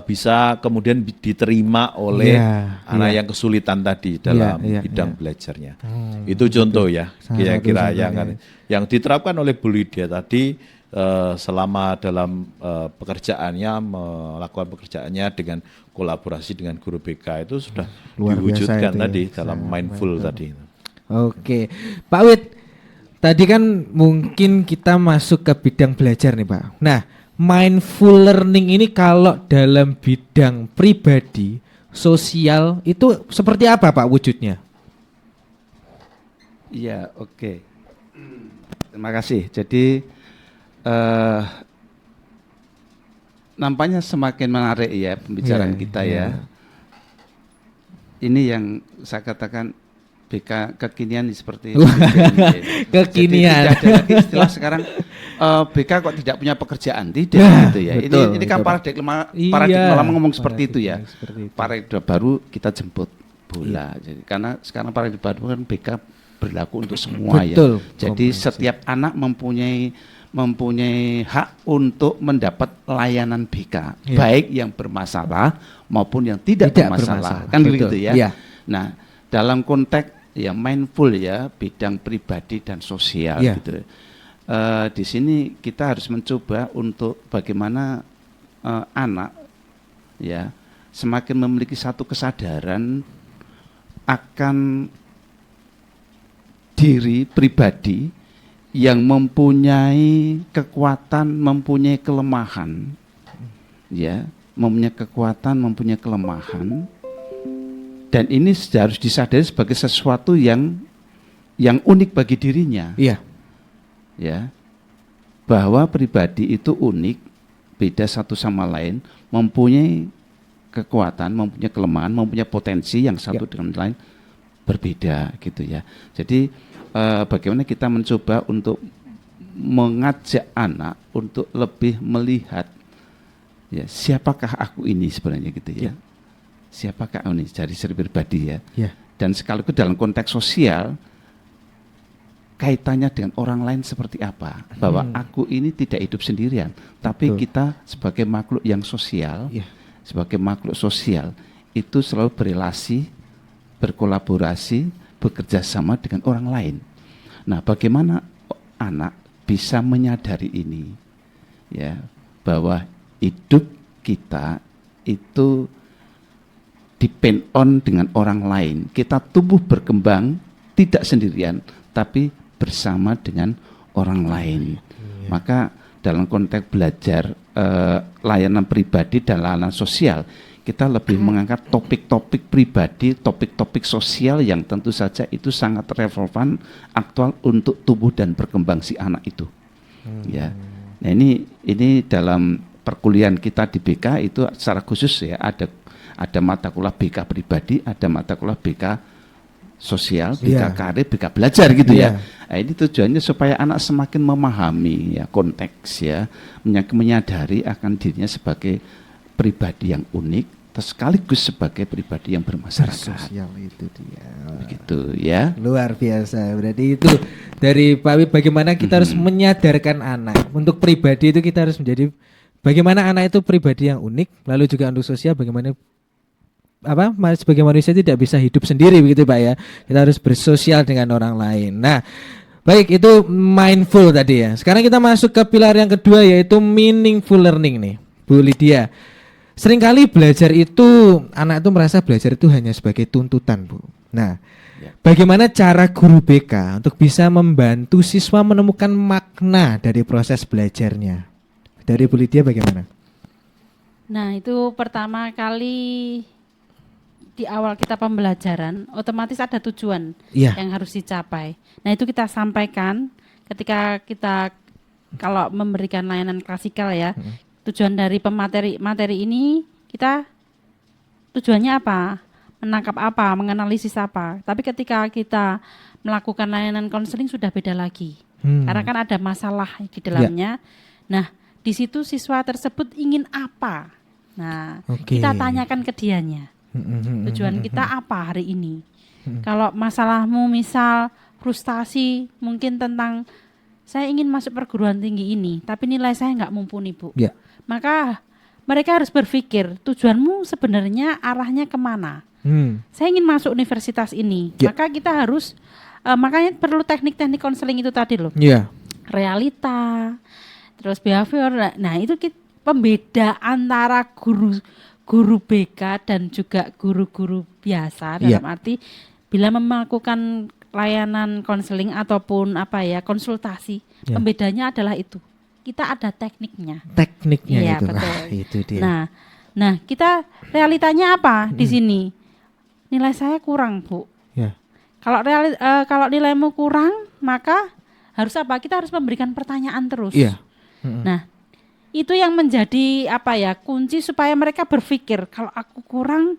bisa kemudian diterima oleh anak yang kesulitan tadi dalam bidang belajarnya. Itu contoh ya, kira-kira yang diterapkan oleh Bu Lydia tadi selama dalam pekerjaannya, melakukan pekerjaannya dengan kolaborasi dengan guru BK itu sudah diwujudkan tadi dalam mindful tadi. Oke, Pak Wid, tadi kan mungkin kita masuk ke bidang belajar nih Pak. Nah, mindful learning ini kalau dalam bidang pribadi, sosial itu seperti apa Pak wujudnya? Iya, oke. Terima kasih. Jadi nampaknya semakin menarik ya pembicaraan kita ya. Ini yang saya katakan BK kekinian seperti itu. Kekinian. Jadi tidak ada lagi istilah sekarang BK kok tidak punya pekerjaan, tidak gitu ya. Ini kan paradigma lama ngomong seperti itu ya. Paradigma baru kita jemput bola. Jadi karena sekarang paradigma baru kan BK berlaku untuk semua ya. Jadi setiap anak mempunyai hak untuk mendapat layanan BK, baik yang bermasalah maupun yang tidak bermasalah. Kan begitu ya. Nah, dalam konteks ya mindful ya, bidang pribadi dan sosial gitu. Di sini kita harus mencoba untuk bagaimana anak ya semakin memiliki satu kesadaran akan diri pribadi yang mempunyai kekuatan, mempunyai kelemahan, ya, mempunyai kekuatan, mempunyai kelemahan, dan ini harus disadari sebagai sesuatu yang unik bagi dirinya. Iya. Ya, bahwa pribadi itu unik, beda satu sama lain, mempunyai kekuatan, mempunyai kelemahan, mempunyai potensi yang satu dengan lain berbeda gitu ya. Jadi bagaimana kita mencoba untuk mengajak anak untuk lebih melihat ya siapakah aku ini sebenarnya gitu ya. Siapakah aku ini dari segi pribadi ya. Dan sekaligus dalam konteks sosial kaitannya dengan orang lain seperti apa, bahwa aku ini tidak hidup sendirian, tapi kita sebagai makhluk yang sosial, sebagai makhluk sosial itu selalu berelasi, berkolaborasi, bekerja sama dengan orang lain. Nah, bagaimana anak bisa menyadari ini, ya, bahwa hidup kita itu depend on dengan orang lain. Kita tumbuh berkembang tidak sendirian, tapi bersama dengan orang lain. Maka dalam konteks belajar layanan pribadi dan layanan sosial, kita lebih mengangkat topik-topik pribadi, topik-topik sosial yang tentu saja itu sangat relevan, aktual untuk tumbuh dan berkembang si anak itu. Ya, nah ini dalam perkuliahan kita di BK itu secara khusus ya ada mata kuliah BK pribadi, ada mata kuliah BK sosial, BK karir, BK belajar gitu ya. Nah, ini tujuannya supaya anak semakin memahami ya konteks ya, menyadari akan dirinya sebagai pribadi yang unik, sekaligus sebagai pribadi yang bermasyarakat. Sosial itu dia. Begitu ya. Luar biasa. Berarti itu dari Pak Wib, bagaimana kita harus menyadarkan anak. Untuk pribadi itu kita harus menjadi bagaimana anak itu pribadi yang unik, lalu juga untuk sosial bagaimana sebagai manusia tidak bisa hidup sendiri begitu Pak ya. Kita harus bersosial dengan orang lain. Nah, baik itu mindful tadi ya. Sekarang kita masuk ke pilar yang kedua yaitu meaningful learning nih. Bu Lydia. Seringkali belajar itu anak itu merasa belajar itu hanya sebagai tuntutan, Bu. Nah, bagaimana cara guru BK untuk bisa membantu siswa menemukan makna dari proses belajarnya? Dari Bu Lydia bagaimana? Nah, itu pertama kali di awal kita pembelajaran, otomatis ada tujuan yang harus dicapai. Nah, itu kita sampaikan ketika kita kalau memberikan layanan klasikal ya. Tujuan dari materi ini kita tujuannya apa? Menangkap apa? Menganalisis apa? Tapi ketika kita melakukan layanan konseling sudah beda lagi. Karena kan ada masalah di dalamnya. Nah, di situ siswa tersebut ingin apa? Nah, kita tanyakan ke dianya. Tujuan kita apa hari ini? Kalau masalahmu misal frustasi mungkin tentang saya ingin masuk perguruan tinggi ini, tapi nilai saya nggak mumpuni, Bu. Maka mereka harus berpikir tujuanmu sebenarnya arahnya kemana? Saya ingin masuk universitas ini, maka kita harus makanya perlu teknik-teknik konseling itu tadi loh. Realita, terus behavior. Nah itu pembeda antara guru BK dan juga guru-guru biasa dalam arti bila melakukan layanan konseling ataupun konsultasi, pembedanya adalah itu. Kita ada tekniknya. Iya, itu. Betul. Itu dia. Nah, kita realitanya apa di sini? Nilai saya kurang, Bu. Kalau nilaimu kurang, maka harus apa? Kita harus memberikan pertanyaan terus. Nah, itu yang menjadi kunci supaya mereka berpikir kalau aku kurang,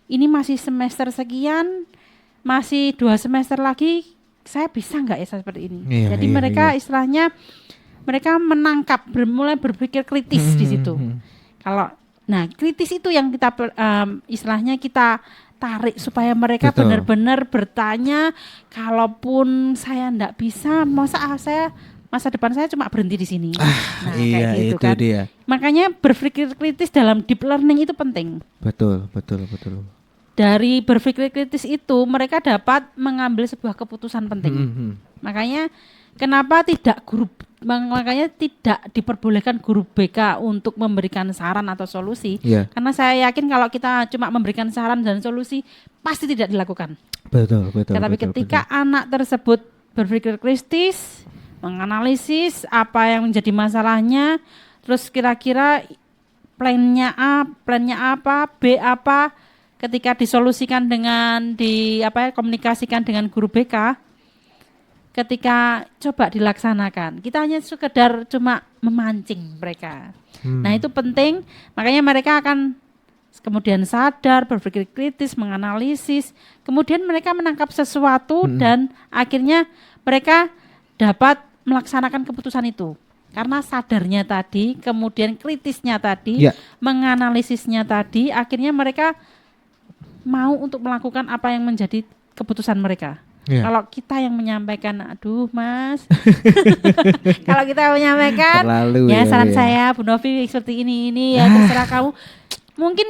ini masih semester sekian, masih 2 semester lagi, saya bisa nggak ya seperti ini? Jadi mereka istilahnya mereka menangkap, mulai berpikir kritis di situ. Kritis itu yang kita istilahnya kita tarik supaya mereka benar-benar bertanya, kalaupun saya nggak bisa, masa depan saya cuma berhenti di sini. Kayak gitu itu dia. Makanya berpikir kritis dalam deep learning itu penting. Betul. Dari berpikir kritis itu mereka dapat mengambil sebuah keputusan penting. Makanya kenapa makanya tidak diperbolehkan guru BK untuk memberikan saran atau solusi. Karena saya yakin kalau kita cuma memberikan saran dan solusi pasti tidak dilakukan. Betul. Tapi ketika anak tersebut berpikir kritis, menganalisis apa yang menjadi masalahnya, terus kira-kira plannya apa, B apa, ketika disolusikan dengan komunikasikan dengan guru BK, ketika coba dilaksanakan, kita hanya sekedar cuma memancing mereka. Nah itu penting, makanya mereka akan kemudian sadar, berpikir kritis, menganalisis, kemudian mereka menangkap sesuatu dan akhirnya mereka dapat melaksanakan keputusan itu. Karena sadarnya tadi, kemudian kritisnya tadi, menganalisisnya tadi, akhirnya mereka mau untuk melakukan apa yang menjadi keputusan mereka. Kalau kita yang menyampaikan, aduh mas, kalau kita menyampaikan, ya saran saya Bu Novi seperti ini ya terserah kamu. Mungkin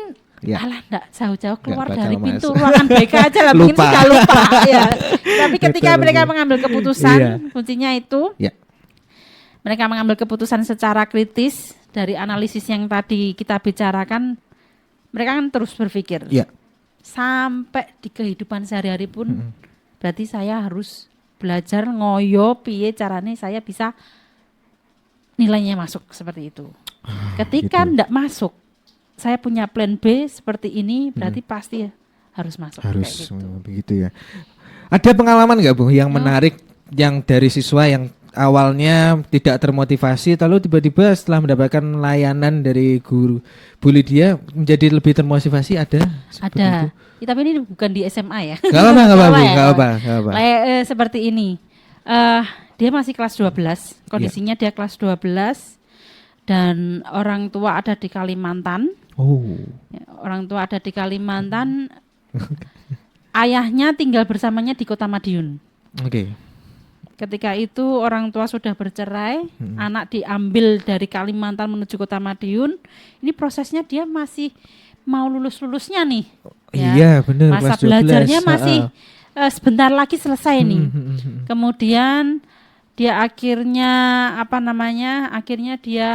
alah enggak jauh-jauh keluar dari pintu ruangan BK aja lah, mungkin sudah lupa ya. Tapi ketika mereka mengambil keputusan, kuncinya itu mereka mengambil keputusan secara kritis dari analisis yang tadi kita bicarakan, mereka kan terus berpikir. Sampai di kehidupan sehari-hari pun berarti saya harus belajar ngoyo piye carane saya bisa nilainya masuk seperti itu. Ketika enggak masuk, saya punya plan B seperti ini, berarti pasti harus masuk. Harus begitu ya. Ada pengalaman nggak Bu yang menarik yang dari siswa yang awalnya tidak termotivasi, lalu tiba-tiba setelah mendapatkan layanan dari guru Bu Lydia menjadi lebih termotivasi? Ada? Ada. Tapi ini bukan di SMA ya. Gak apa-apa. Seperti ini. Dia masih kelas 12. Kondisinya dia kelas 12 dan orang tua ada di Kalimantan. Orang tua ada di Kalimantan. Ayahnya tinggal bersamanya di Kota Madiun. Ketika itu orang tua sudah bercerai, anak diambil dari Kalimantan menuju Kota Madiun. Ini prosesnya dia masih mau lulus-lulusnya nih. Iya benar. Masa belajarnya masih sebentar lagi selesai nih. Kemudian dia akhirnya Akhirnya dia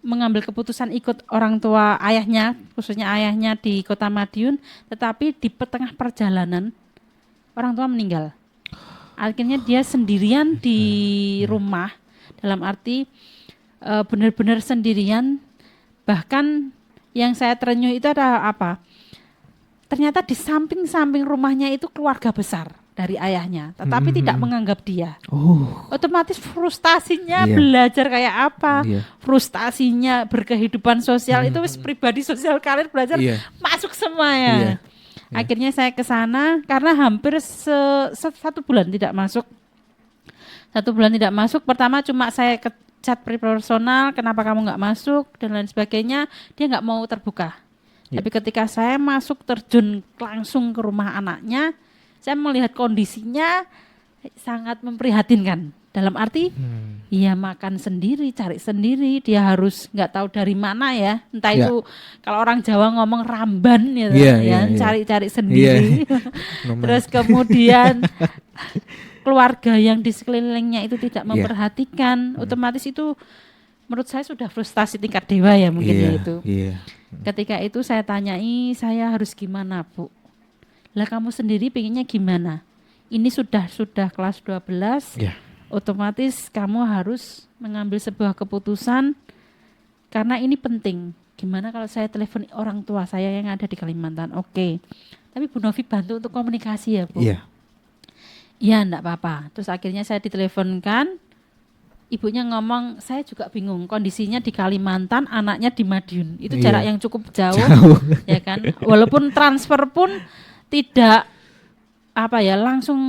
mengambil keputusan ikut orang tua ayahnya, khususnya ayahnya di Kota Madiun. Tetapi di tengah perjalanan orang tua meninggal. Akhirnya dia sendirian di rumah, dalam arti benar-benar sendirian. Bahkan yang saya terenyuh itu ada apa? Ternyata di samping-samping rumahnya itu keluarga besar dari ayahnya, tetapi tidak menganggap dia. Otomatis frustasinya belajar kayak apa? Frustasinya berkehidupan sosial itu pribadi sosial karir belajar masuk semua ya. Akhirnya saya ke sana karena hampir 1 bulan tidak masuk. 1 bulan tidak masuk. Pertama cuma saya ke chat personal, kenapa kamu nggak masuk dan lain sebagainya. Dia nggak mau terbuka. Tapi ketika saya masuk terjun langsung ke rumah anaknya, saya melihat kondisinya sangat memprihatinkan. Dalam arti, ia makan sendiri, cari sendiri, dia harus nggak tahu dari mana ya. Entah itu kalau orang Jawa ngomong ramban ya, cari-cari sendiri. Terus kemudian keluarga yang di sekelilingnya itu tidak memperhatikan, otomatis itu menurut saya sudah frustasi tingkat dewa ya mungkin ya itu. Ketika itu saya tanyai, saya harus gimana Bu? Lah kamu sendiri pengennya gimana? Ini sudah kelas 12. Otomatis kamu harus mengambil sebuah keputusan karena ini penting. Gimana kalau saya telepon orang tua saya yang ada di Kalimantan? Oke. Tapi Bu Novi bantu untuk komunikasi ya Bu? Iya enggak apa-apa. Terus akhirnya saya diteleponkan. Ibunya ngomong, saya juga bingung. Kondisinya di Kalimantan, anaknya di Madiun. Itu jarak yang cukup jauh. Ya kan? Walaupun transfer pun tidak langsung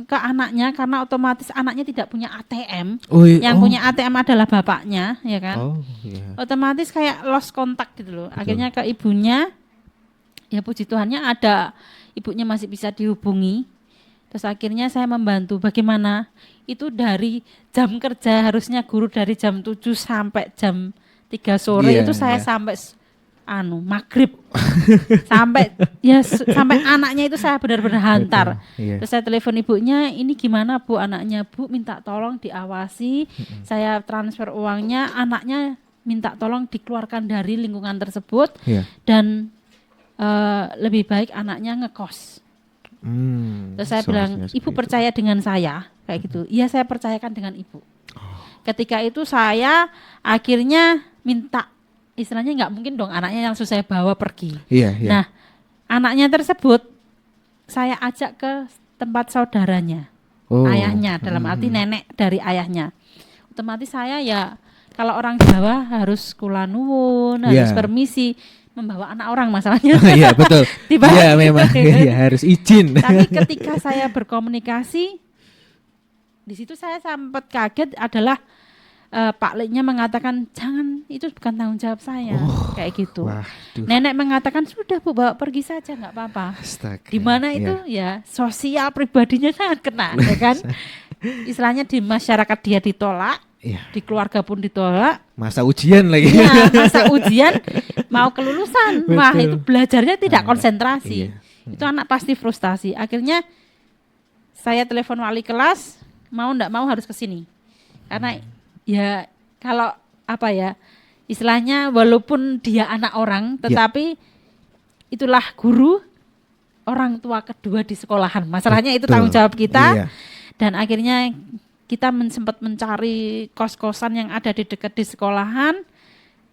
ke anaknya karena otomatis anaknya tidak punya ATM. Yang punya ATM adalah bapaknya, ya kan? Otomatis kayak lost kontak gitu loh. Akhirnya ke ibunya, ya puji Tuhannya ada ibunya masih bisa dihubungi. Terus akhirnya saya membantu bagaimana itu dari jam kerja harusnya guru dari jam 7 sampai jam 3 sore itu saya sampai maghrib sampai anaknya itu saya benar-benar hantar. Terus saya telepon ibunya, ini gimana Bu anaknya? Bu minta tolong diawasi, saya transfer uangnya, anaknya minta tolong dikeluarkan dari lingkungan tersebut dan lebih baik anaknya ngekos. Terus saya bilang, Ibu percaya dengan saya? Kayak gitu. Iya saya percayakan dengan Ibu. ketika itu saya akhirnya minta, istilahnya nggak mungkin dong anaknya langsung saya bawa pergi. Iya, iya. Nah, anaknya tersebut saya ajak ke tempat saudaranya, Oh. ayahnya, dalam arti nenek dari ayahnya. Otomatis saya ya, kalau orang Jawa harus kula nuwun, harus Iya. permisi, membawa anak orang masalahnya. Iya, betul. Tiba- Iya, memang. Iya, harus izin. Tapi ketika saya berkomunikasi, di situ saya sempat kaget adalah Pak Leknya mengatakan jangan, itu bukan tanggung jawab saya, kayak gitu. Waduh. Nenek mengatakan sudah Bu, bawa pergi saja nggak apa-apa. Astaga. Di mana itu ya sosial pribadinya sangat kena, ya kan? Istilahnya di masyarakat dia ditolak, Iya. di keluarga pun ditolak. Masa ujian lagi. Ya, masa ujian mau kelulusan, wah Betul. itu belajarnya tidak konsentrasi. Iya. Itu anak pasti frustasi. Akhirnya saya telepon wali kelas, mau ndak mau harus ke sini. Karena ya kalau apa ya, istilahnya walaupun dia anak orang, tetapi itulah guru, orang tua kedua di sekolahan. Masalahnya itu Betul. tanggung jawab kita. Iya. Dan akhirnya kita sempat mencari kos-kosan yang ada di dekat di sekolahan,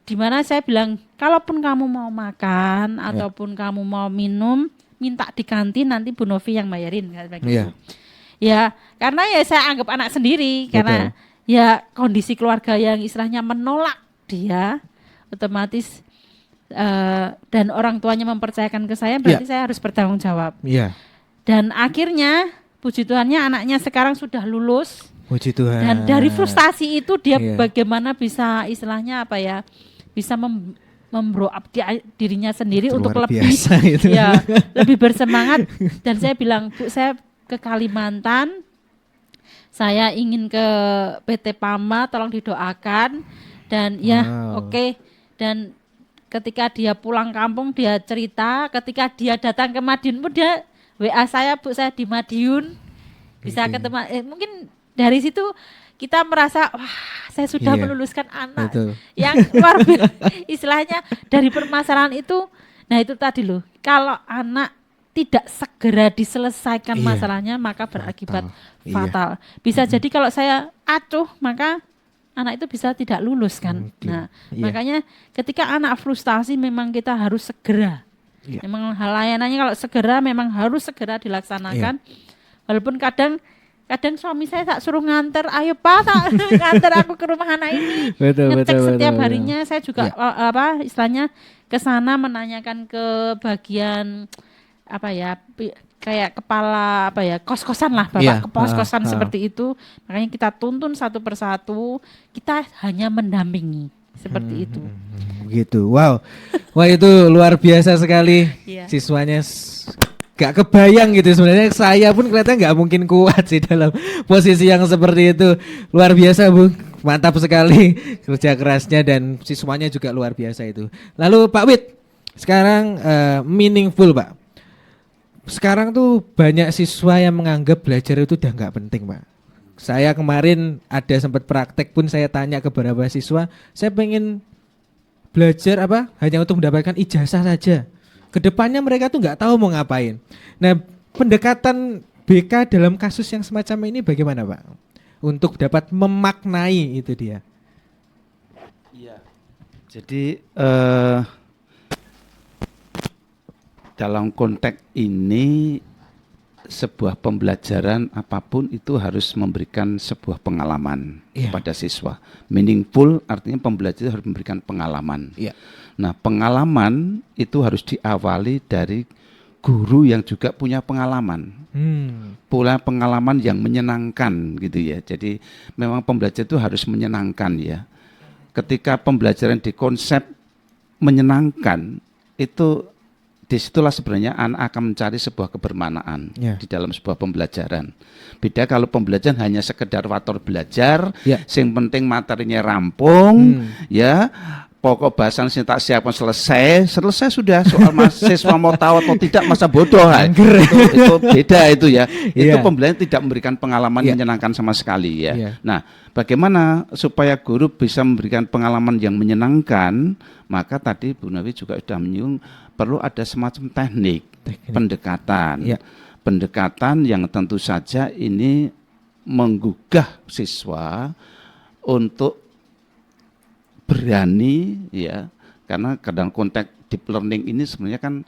di mana saya bilang, kalaupun kamu mau makan ataupun kamu mau minum, minta di kantin, nanti Bu Novi yang bayarin, kayak gitu. Iya. Ya, karena ya saya anggap anak sendiri, karena ya kondisi keluarga yang istilahnya menolak dia, otomatis dan orang tuanya mempercayakan ke saya, berarti saya harus bertanggung jawab. Iya. Dan akhirnya, puji Tuhannya anaknya sekarang sudah lulus. Puji Tuhan. Dan dari frustasi itu dia Iya. bagaimana bisa istilahnya apa ya, bisa membrow up dirinya sendiri Itu untuk luar lebih biasa itu. ya lebih bersemangat. Dan saya bilang, Bu, saya ke Kalimantan, saya ingin ke PT Pama, tolong didoakan. Dan ya Wow. oke. Dan ketika dia pulang kampung, dia cerita, ketika dia datang ke Madiun pun dia WA saya, Bu, saya di Madiun, bisa Gitu. ketemu. Mungkin dari situ kita merasa, wah, saya sudah Iya. meluluskan anak Betul. yang luar biasa. Istilahnya dari permasalahan itu, nah itu tadi loh, kalau anak tidak segera diselesaikan Iya. masalahnya, maka berakibat Iya. fatal. Bisa jadi kalau saya acuh, maka anak itu bisa tidak lulus kan. Mungkin. Nah, Iya. makanya ketika anak frustasi memang kita harus segera. Iya. Memang hal layanannya kalau segera memang harus segera dilaksanakan. Walaupun kadang suami saya tak suruh nganter, ayo Pak, tak nganter aku ke rumah anak ini. Betul, Ngecek betul, setiap betul, harinya. Saya juga Iya. istilahnya ke sana menanyakan ke bagian apa ya, kayak kepala apa ya, kos-kosan lah, Bapak, Iya. ke kos-kosan Ah, ah. seperti itu. Makanya kita tuntun satu persatu, kita hanya mendampingi seperti itu. Gitu. Wow. Wah, itu luar biasa sekali. Iya. Siswanya gak kebayang gitu sebenarnya, saya pun kelihatan nggak mungkin kuat sih dalam posisi yang seperti itu. Luar biasa, Bu. Mantap sekali kerja kerasnya dan siswanya juga luar biasa itu. Lalu Pak Wid, sekarang meaningful, Pak. Sekarang tuh banyak siswa yang menganggap belajar itu udah nggak penting, Pak. Saya kemarin ada sempat praktek pun, saya tanya ke beberapa siswa, saya pengen belajar apa hanya untuk mendapatkan ijazah saja. Kedepannya mereka tuh nggak tahu mau ngapain. Nah, pendekatan BK dalam kasus yang semacam ini bagaimana, Pak? Untuk dapat memaknai itu dia. Iya. Jadi dalam konteks ini sebuah pembelajaran apapun itu harus memberikan sebuah pengalaman Iya. pada siswa. Meaningful artinya pembelajaran harus memberikan pengalaman. Iya. Nah, pengalaman itu harus diawali dari guru yang juga punya pengalaman. Pula pengalaman yang menyenangkan gitu ya. Jadi memang pembelajaran itu harus menyenangkan ya. Ketika pembelajaran di konsep menyenangkan, itu disitulah sebenarnya anak akan mencari sebuah kebermanaan di dalam sebuah pembelajaran. Beda kalau pembelajaran hanya sekedar wator belajar, yang penting materinya rampung, ya. Pokok bahasan sing tak siapkan selesai sudah, soal mahasiswa mau tahu atau tidak masa bodoh. Itu beda itu ya. Itu pembelajaran tidak memberikan pengalaman yang menyenangkan sama sekali ya. Nah, bagaimana supaya guru bisa memberikan pengalaman yang menyenangkan? Maka tadi Bu Novi juga sudah menyinggung perlu ada semacam teknik. Pendekatan. Pendekatan yang tentu saja ini menggugah siswa untuk berani ya, karena dalam konteks deep learning ini sebenarnya kan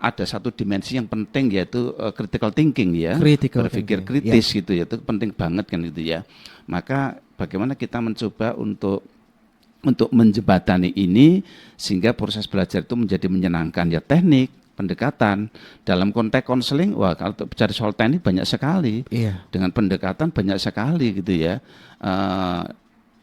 ada satu dimensi yang penting, yaitu critical thinking ya, berpikir kritis gitu ya, itu penting banget kan gitu ya. Maka bagaimana kita mencoba untuk menjembatani ini sehingga proses belajar itu menjadi menyenangkan ya. Teknik pendekatan dalam konteks konseling, wah kalau bicara soal teknik banyak sekali, dengan pendekatan banyak sekali gitu ya.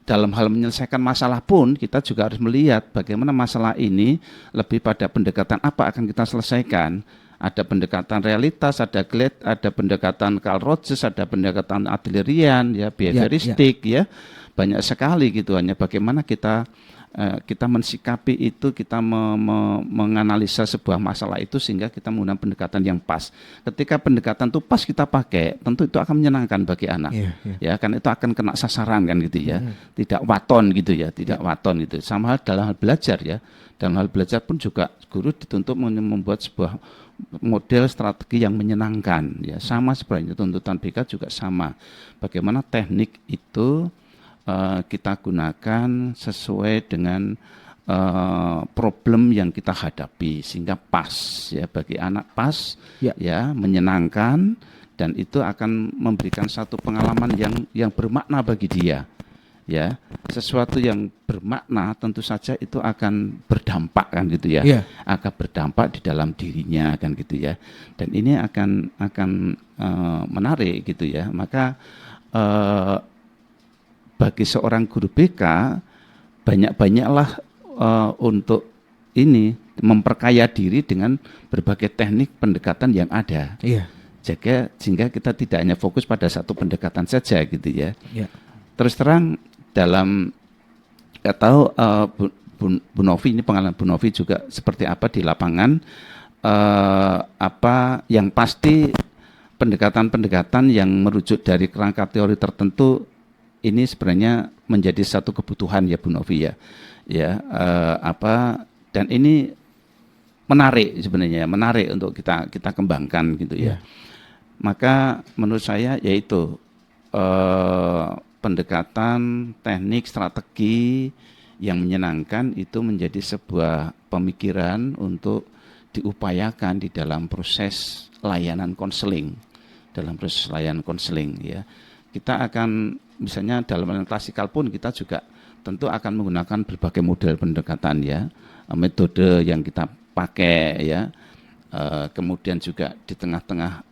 Dalam hal menyelesaikan masalah pun kita juga harus melihat bagaimana masalah ini lebih pada pendekatan apa akan kita selesaikan. Ada pendekatan realitas, ada pendekatan Carl Rogers, ada pendekatan Adlerian, ya, behavioristik, ya, banyak sekali gitu. Hanya bagaimana kita mensikapi itu, kita menganalisa sebuah masalah itu sehingga kita menggunakan pendekatan yang pas. Ketika pendekatan itu pas kita pakai, tentu itu akan menyenangkan bagi anak. Ya, kan itu akan kena sasaran kan gitu ya. Tidak waton gitu ya, tidak waton gitu. Sama hal dalam hal belajar ya. Dalam hal belajar pun juga guru dituntut membuat sebuah model strategi yang menyenangkan ya. Sama sebenarnya tuntutan BK juga sama. Bagaimana teknik itu kita gunakan sesuai dengan problem yang kita hadapi sehingga pas ya, bagi anak pas ya, menyenangkan, dan itu akan memberikan satu pengalaman yang bermakna bagi dia ya. Sesuatu yang bermakna tentu saja itu akan berdampak kan gitu ya, akan berdampak di dalam dirinya kan gitu ya, dan ini akan menarik gitu ya. Maka bagi seorang guru BK banyak-banyaklah untuk ini memperkaya diri dengan berbagai teknik pendekatan yang ada. Sehingga kita tidak hanya fokus pada satu pendekatan saja gitu ya. Terus terang dalam tahu Bu Novi, ini pengalaman Bu Novi juga seperti apa di lapangan, apa yang pasti pendekatan-pendekatan yang merujuk dari kerangka teori tertentu ini sebenarnya menjadi satu kebutuhan ya Bu Novi ya. Dan ini menarik sebenarnya, menarik untuk kita kembangkan gitu ya. Maka menurut saya yaitu pendekatan teknik strategi yang menyenangkan itu menjadi sebuah pemikiran untuk diupayakan di dalam proses layanan konseling. Ya. Kita akan misalnya dalam hal klasikal pun kita juga tentu akan menggunakan berbagai model pendekatan ya, metode yang kita pakai ya. Kemudian juga di tengah-tengah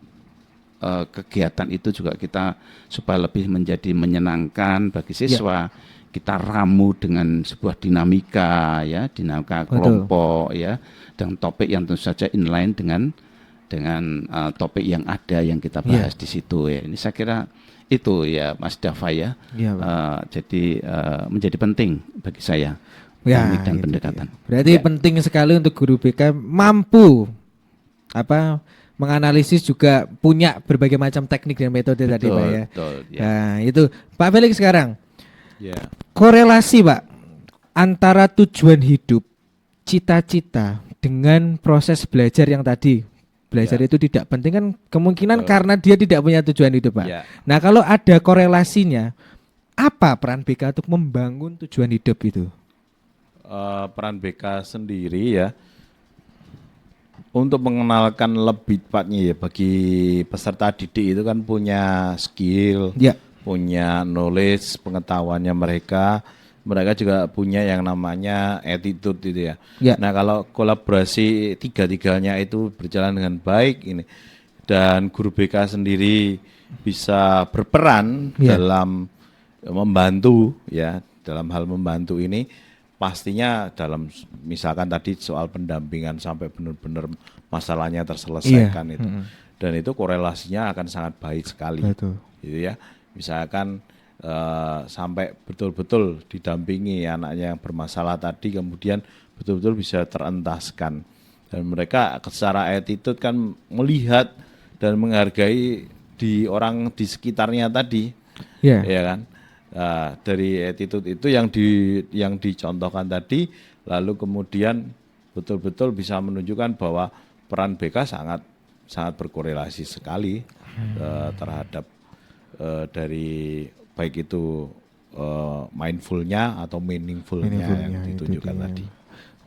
kegiatan itu juga kita supaya lebih menjadi menyenangkan bagi siswa, kita ramu dengan sebuah dinamika ya, dinamika kelompok ya, dan topik yang tentu saja inline dengan topik yang ada yang kita bahas di situ ya. Ini saya kira itu ya Mas Dava ya, jadi menjadi penting bagi saya teknik dan pendekatan. Berarti penting sekali untuk guru BK mampu menganalisis, juga punya berbagai macam teknik dan metode tadi Pak ya. Nah itu Pak Felix sekarang, korelasi Pak antara tujuan hidup, cita-cita dengan proses belajar yang tadi. Belajar itu tidak penting kan kemungkinan karena dia tidak punya tujuan hidup Pak. Nah kalau ada korelasinya, apa peran BK untuk membangun tujuan hidup itu? Peran BK sendiri ya, untuk mengenalkan lebih tepatnya ya, bagi peserta didik itu kan punya skill, punya knowledge, pengetahuannya mereka juga punya yang namanya attitude gitu ya. Nah kalau kolaborasi tiga-tiganya itu berjalan dengan baik ini, dan guru BK sendiri bisa berperan dalam membantu ya, dalam hal membantu ini, pastinya dalam misalkan tadi soal pendampingan sampai benar-benar masalahnya terselesaikan itu, dan itu korelasinya akan sangat baik sekali. Gitu ya. Misalkan sampai betul-betul didampingi anaknya yang bermasalah tadi, kemudian betul-betul bisa terentaskan, dan mereka secara attitude kan melihat dan menghargai di orang di sekitarnya tadi, ya kan. Dari attitude itu yang dicontohkan tadi, lalu kemudian betul-betul bisa menunjukkan bahwa peran BK sangat berkorelasi sekali terhadap dari baik itu mindfulnya atau meaningfulnya yang itu ditunjukkan dia. tadi.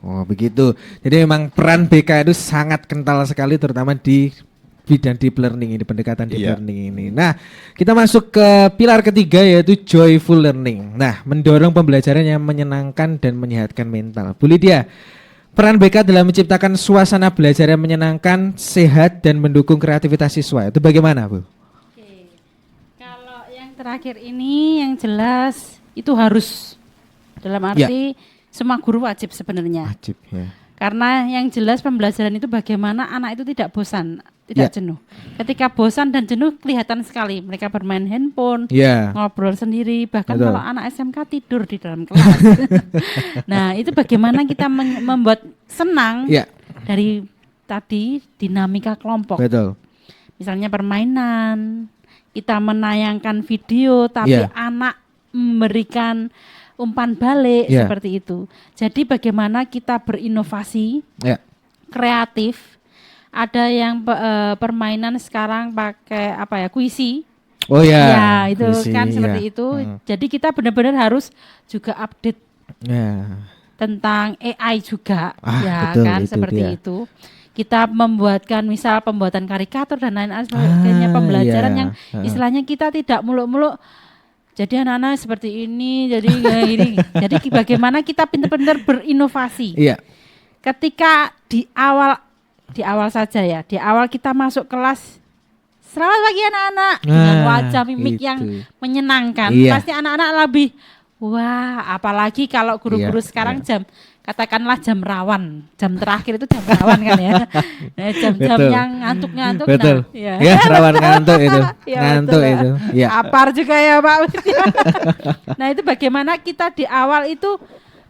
Oh begitu. Jadi memang peran BK itu sangat kental sekali, terutama di bidang deep learning ini, pendekatan deep Iya. learning ini. Nah, kita masuk ke pilar ketiga yaitu joyful learning. Nah, mendorong pembelajaran yang menyenangkan dan menyehatkan mental. Bu Lydia, peran BK dalam menciptakan suasana belajar yang menyenangkan, sehat dan mendukung kreativitas siswa itu bagaimana, Bu? Oke. Kalau yang terakhir ini yang jelas itu harus dalam arti semua guru wajib sebenarnya. Wajib ya. Karena yang jelas pembelajaran itu bagaimana anak itu tidak bosan, tidak jenuh. Ketika bosan dan jenuh kelihatan sekali mereka bermain handphone, Ya. ngobrol sendiri, bahkan Betul. kalau anak SMK tidur di dalam kelas. Nah, itu bagaimana kita membuat senang Ya. dari tadi dinamika kelompok. Betul. Misalnya permainan, kita menayangkan video tapi Ya. anak memberikan umpan balik Ya. seperti itu. Jadi bagaimana kita berinovasi, Ya. kreatif. Ada yang permainan sekarang pakai apa ya, kuisi. Oh ya. Ya, itu Visi, kan ya. seperti itu. Jadi kita benar-benar harus juga update Ya. tentang AI juga, ya betul, kan itu seperti dia. itu. Kita membuatkan misal pembuatan karikatur dan lain-lain sebagainya, pembelajaran iya. yang istilahnya kita tidak muluk-muluk. Jadi anak-anak seperti ini, jadi kayak gini. Jadi bagaimana kita pintar-pintar berinovasi. Iya. Ketika di awal saja ya, di awal kita masuk kelas, selamat pagi anak-anak, dengan wajah mimik itu. yang menyenangkan, Iya. pasti anak-anak lebih wah. Apalagi kalau guru-guru Iya, sekarang katakanlah jam rawan, jam terakhir itu jam rawan kan ya. Nah, jam-jam Betul. yang ngantuk-ngantuk. Betul. Nah, ya. Ya, rawan ngantuk itu. Ya, Ngantuk betul. itu. Ya. Apar juga ya Pak. Nah, itu bagaimana kita di awal itu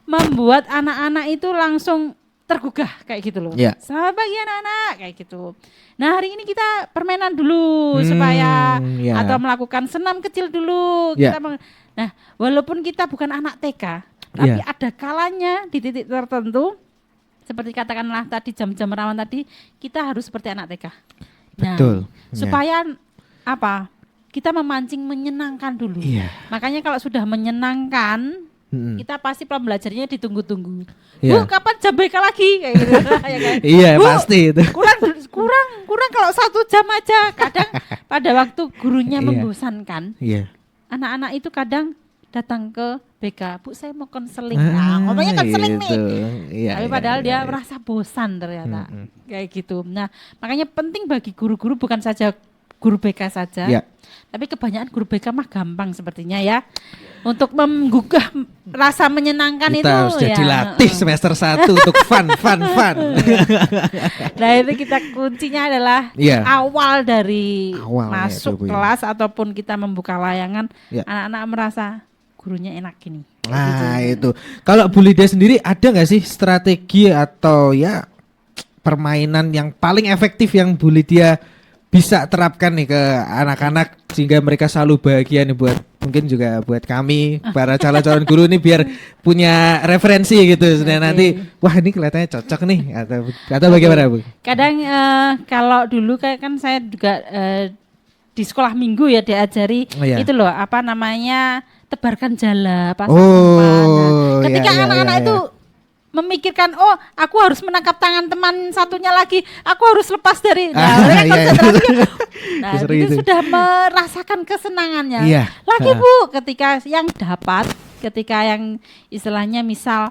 membuat anak-anak itu langsung tergugah kayak gitu loh. Ya. Selamat pagi anak-anak kayak gitu. Nah, hari ini kita permainan dulu supaya ya. atau melakukan senam kecil dulu. Ya. Nah, walaupun kita bukan anak TK, tapi Ya. ada kalanya di titik tertentu seperti katakanlah tadi jam-jam rawan tadi, kita harus seperti anak TK. Nah, Betul. Ya. supaya apa? Kita memancing menyenangkan dulu. Iya. Makanya kalau sudah menyenangkan, Mm-mm. kita pasti pembelajarannya ditunggu-tunggu. Iya. Bu, kapan jam BK lagi? Kayak gitu. Ya kan? Iya, Bu, pasti itu. kurang kalau 1 jam aja. Kadang pada waktu gurunya Iya. membosankan, Iya. anak-anak itu kadang datang ke BK, Bu saya mau konseling. Nah, ngomongnya konseling nih. Iya, Tapi iya, padahal iya, dia iya. merasa bosan ternyata. Kayak gitu. Nah, makanya penting bagi guru-guru, bukan saja guru BK saja. Iya. Tapi kebanyakan guru BK mah gampang sepertinya ya. Untuk menggugah rasa menyenangkan Kita itu harus jadi ya. latih semester 1 untuk fun. Nah, itu kita kuncinya adalah Iya. awal dari Awalnya masuk itu, Bu, ya. kelas ataupun kita membuka layangan, Iya. anak-anak merasa gurunya enak gini. Nah itu. Kalau Bu Lydia sendiri ada nggak sih strategi atau ya permainan yang paling efektif yang Bu Lydia bisa terapkan nih ke anak-anak sehingga mereka selalu bahagia nih, buat mungkin juga buat kami para calon-calon guru nih biar punya referensi gitu. Sebenarnya nanti wah ini kelihatannya cocok nih atau bagaimana Bu? Kadang kalau dulu kayak kan saya juga di sekolah minggu ya diajari Oh, iya. itu loh apa namanya tebarkan jala pasang Oh, umpan. Nah, ketika iya, iya, anak-anak iya, itu memikirkan oh aku harus menangkap tangan teman satunya lagi, aku harus lepas dari mereka iya, konsentrasi. Nah, Seru itu itu. sudah merasakan kesenangannya. Iya. Lagi Bu, ketika yang dapat, ketika yang istilahnya misal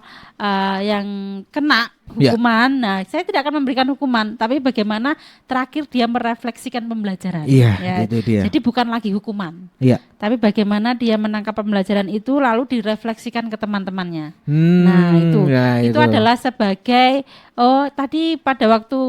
yang kena Iya. hukuman, nah saya tidak akan memberikan hukuman, tapi bagaimana terakhir dia merefleksikan pembelajaran. Iya, Ya, itu dia. Jadi bukan lagi hukuman, Iya. tapi bagaimana dia menangkap pembelajaran itu lalu direfleksikan ke teman-temannya. Hmm, Nah ya, itu adalah sebagai oh tadi pada waktu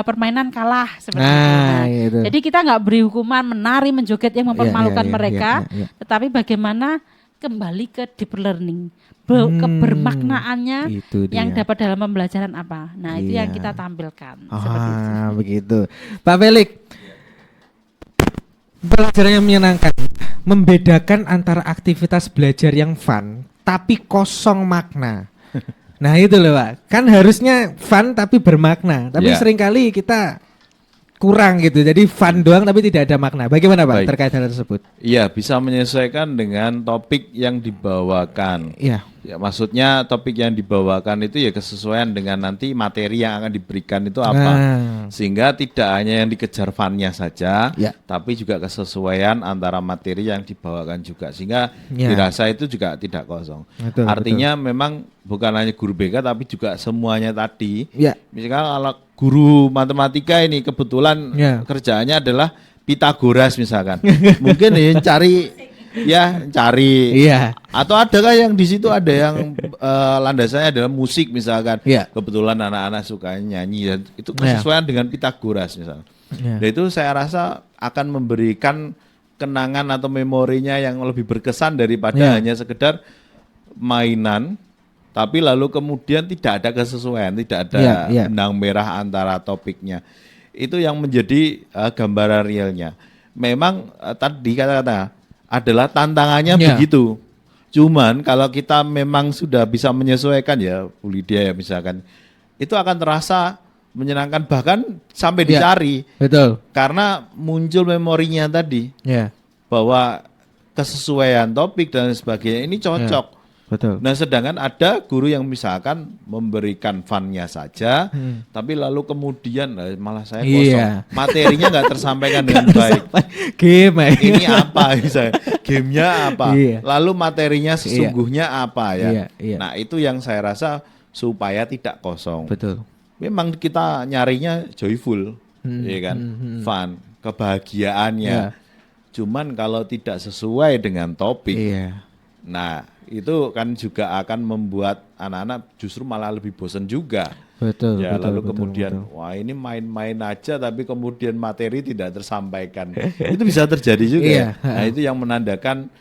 permainan kalah seperti itu. Nah, Nah, itu. jadi kita nggak beri hukuman menari menjoget yang mempermalukan Iya, iya, mereka, iya, iya. tetapi bagaimana kembali ke deep learning, kebermaknaannya itu dia. yang dapat dalam pembelajaran apa. Nah itu yang Iya. kita tampilkan. Seperti itu. Begitu. Pak Felix, pelajaran yang menyenangkan, membedakan antara aktivitas belajar yang fun tapi kosong makna. Nah itu loh Pak, kan harusnya fun tapi bermakna. Tapi Ya. seringkali kita kurang gitu. Jadi fun doang tapi tidak ada makna. Bagaimana Pak Baik. terkait hal tersebut? Iya, bisa menyesuaikan dengan topik yang dibawakan. Iya. Ya, maksudnya topik yang dibawakan itu ya kesesuaian dengan nanti materi yang akan diberikan itu apa. Nah. Sehingga tidak hanya yang dikejar funnya saja, Ya. tapi juga kesesuaian antara materi yang dibawakan juga. Sehingga Ya. dirasa itu juga tidak kosong. Betul, Artinya memang bukan hanya guru BK tapi juga semuanya tadi. Ya. Misalkan kalau guru matematika ini kebetulan Ya. kerjaannya adalah Pitagoras misalkan. Mungkin ya cari. Iya. Atau adakah yang di situ ada yang landasannya adalah musik misalkan. Iya. Kebetulan anak-anak suka nyanyi dan itu Iya. kesesuaian dengan Pitagoras misalkan. Iya. Dan itu saya rasa akan memberikan kenangan atau memorinya yang lebih berkesan daripada Iya. hanya sekedar mainan. Tapi lalu kemudian tidak ada kesesuaian, tidak ada Iya. benang merah antara topiknya. Itu yang menjadi gambaran realnya. Memang tadi kata-kata adalah tantangannya Ya. begitu. Cuman kalau kita memang sudah bisa menyesuaikan ya, Bu Lydia ya misalkan, itu akan terasa menyenangkan bahkan sampai Ya. dicari Betul. karena muncul memorinya tadi Ya. bahwa kesesuaian topik dan sebagainya ini cocok. Betul. Nah, sedangkan ada guru yang misalkan memberikan funnya saja, Hmm. tapi lalu kemudian malah saya kosong, Iya. materinya nggak tersampaikan dengan baik. Game ya. Ini apa misalnya, gamenya apa, Iya. lalu materinya sesungguhnya apa ya. Iya, iya. Nah, itu yang saya rasa supaya tidak kosong. Betul. Memang kita nyarinya joyful, ya kan, fun, kebahagiaannya. Iya. Cuman kalau tidak sesuai dengan topik, Iya. nah itu kan juga akan membuat anak-anak justru malah lebih bosan juga. Betul. Ya, betul, lalu betul, kemudian betul. wah ini main-main aja tapi kemudian materi tidak tersampaikan. Itu bisa terjadi juga. Iya. Nah, itu yang menandakan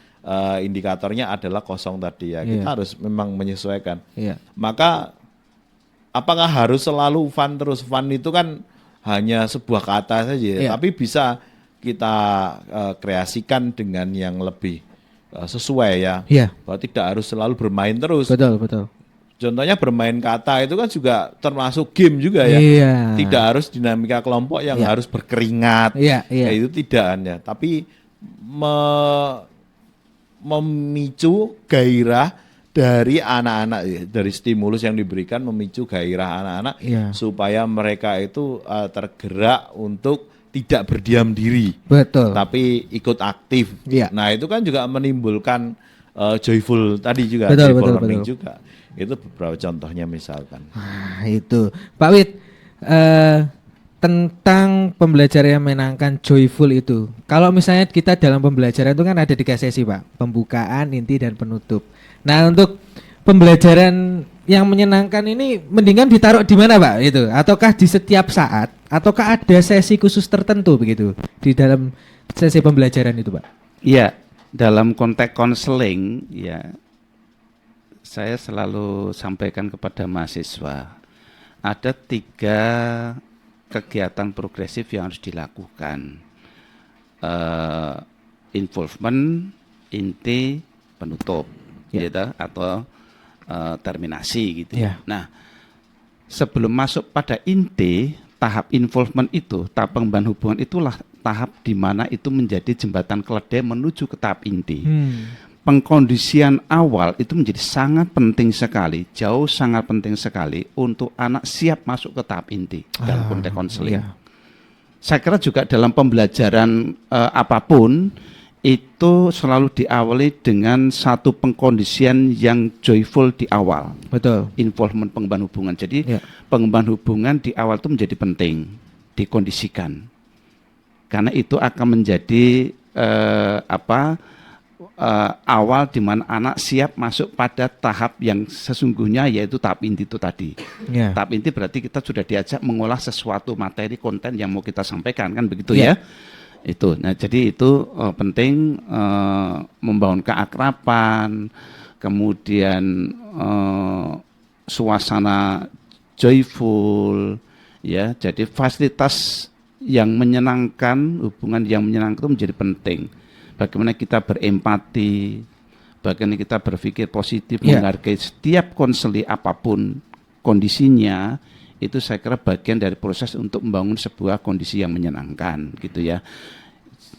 indikatornya adalah kosong tadi ya. Kita Iya. harus memang menyesuaikan. Iya. Maka apakah harus selalu fun terus? Fun itu kan hanya sebuah kata saja, Iya. tapi bisa kita kreasikan dengan yang lebih sesuai ya. Iya. Bahwa tidak harus selalu bermain terus. Betul, betul. Contohnya bermain kata itu kan juga termasuk game juga ya. Iya. Tidak harus dinamika kelompok yang Iya. harus berkeringat. Iya, iya. Itu tidak hanya, tapi memicu gairah dari anak-anak ya, dari stimulus yang diberikan memicu gairah anak-anak Iya. supaya mereka itu tergerak untuk tidak berdiam diri, Betul. tapi ikut aktif. Iya. Nah, itu kan juga menimbulkan joyful tadi juga, Betul, joyful betul, learning betul. juga. Itu beberapa contohnya misalkan. Nah, itu. Pak Wid, tentang pembelajaran yang menyenangkan joyful itu. Kalau misalnya kita dalam pembelajaran itu kan ada 3 sesi, Pak. Pembukaan, inti dan penutup. Nah, untuk pembelajaran yang menyenangkan ini mendingan ditaruh di mana, Pak? Itu ataukah di setiap saat ataukah ada sesi khusus tertentu begitu di dalam sesi pembelajaran itu, Pak? Iya, dalam konteks konseling ya saya selalu sampaikan kepada mahasiswa ada 3 kegiatan progresif yang harus dilakukan. Involvement, inti, penutup, gitu, atau terminasi gitu. Ya. Nah, sebelum masuk pada inti, tahap involvement itu, tahap pengembangan hubungan itulah tahap di mana itu menjadi jembatan keledai menuju ke tahap inti. Pengkondisian awal itu menjadi sangat penting sekali, jauh sangat penting sekali untuk anak siap masuk ke tahap inti dalam konteks konseling. Iya. Saya kira juga dalam pembelajaran apapun itu selalu diawali dengan satu pengkondisian yang joyful di awal. Betul. Involvement pengembangan hubungan. Jadi Ya. pengembangan hubungan di awal itu menjadi penting dikondisikan. Karena itu akan menjadi awal di mana anak siap masuk pada tahap yang sesungguhnya yaitu tahap inti itu tadi. Ya. Tahap inti berarti kita sudah diajak mengolah sesuatu materi konten yang mau kita sampaikan kan begitu Ya. ya. Itu. Nah, jadi itu penting membangun keakraban, kemudian suasana joyful ya. Jadi fasilitas yang menyenangkan, hubungan yang menyenangkan itu menjadi penting. Bagaimana kita berempati, bagaimana kita berpikir positif, Ya. menghargai setiap konseli apapun kondisinya, itu saya kira bagian dari proses untuk membangun sebuah kondisi yang menyenangkan gitu ya.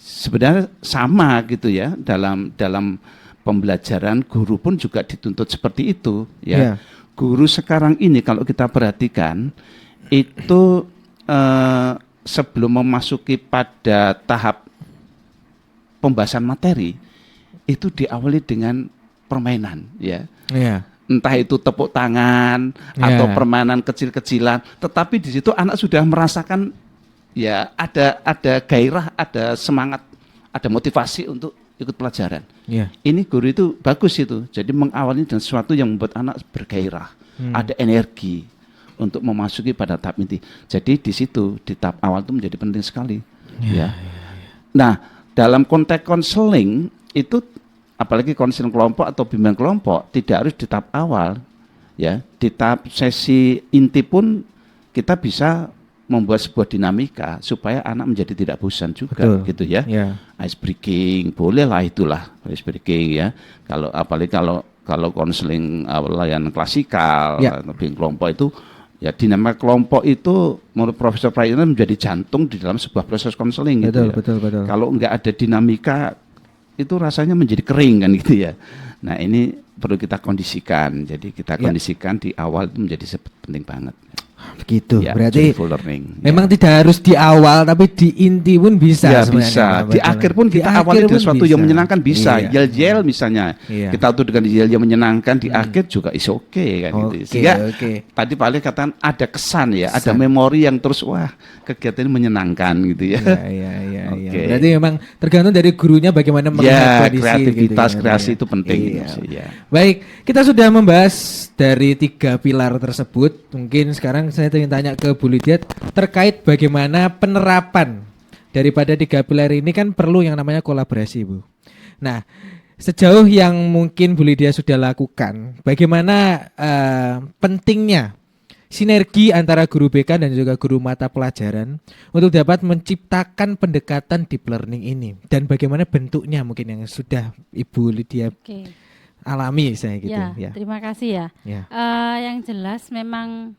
Sebenarnya sama gitu ya, dalam pembelajaran guru pun juga dituntut seperti itu ya. Yeah. Guru sekarang ini kalau kita perhatikan itu sebelum memasuki pada tahap pembahasan materi itu diawali dengan permainan ya. Iya. Entah itu tepuk tangan atau permainan kecil-kecilan, tetapi di situ anak sudah merasakan ya ada gairah, ada semangat, ada motivasi untuk ikut pelajaran. Iya. Ini guru itu bagus itu. Jadi mengawali dengan sesuatu yang membuat anak bergairah, ada energi untuk memasuki pada tahap inti. Jadi di situ di tahap awal itu menjadi penting sekali. Ya. Nah, dalam konteks konseling itu apalagi konseling kelompok atau bimbingan kelompok tidak harus di tahap awal ya, di tahap sesi inti pun kita bisa membuat sebuah dinamika supaya anak menjadi tidak bosan juga. Betul. Gitu ya. Ice breaking bolehlah, itulah ice breaking ya. Kalau apalagi kalau konseling layanan klasikal atau bimbingan kelompok itu ya, dinamika kelompok itu menurut Profesor Prayitno menjadi jantung di dalam sebuah proses konseling gitu ya. Betul. Kalau enggak ada dinamika itu rasanya menjadi kering kan gitu ya. Nah, ini perlu kita kondisikan. Jadi kita kondisikan di awal itu menjadi penting banget. Begitu. Ya, berarti joyful learning. memang tidak harus di awal, tapi di inti pun bisa. Ya sebenarnya. bisa. Di akhir pun kita awali dengan sesuatu yang menyenangkan bisa. Yel-yel misalnya. Kita tuh dengan yel yang menyenangkan di akhir juga is okay kan gitu. Sehingga tadi Pak Ali katakan ada kesan ya, ada memori yang terus wah kegiatan ini menyenangkan gitu ya. Iya. Berarti memang tergantung dari gurunya bagaimana melihat kondisi. Kreativitas, gitu, kreasi itu penting. Baik, kita sudah membahas dari 3 pilar tersebut. Mungkin sekarang saya ingin tanya ke Bu Lydia terkait bagaimana penerapan daripada 3 pilar ini. Kan perlu yang namanya kolaborasi, Bu. Nah, sejauh yang mungkin Bu Lydia sudah lakukan, bagaimana pentingnya sinergi antara guru BK dan juga guru mata pelajaran untuk dapat menciptakan pendekatan deep learning ini, dan bagaimana bentuknya mungkin yang sudah Ibu Lydia alami saya gitu ya. Terima kasih ya. Yang jelas memang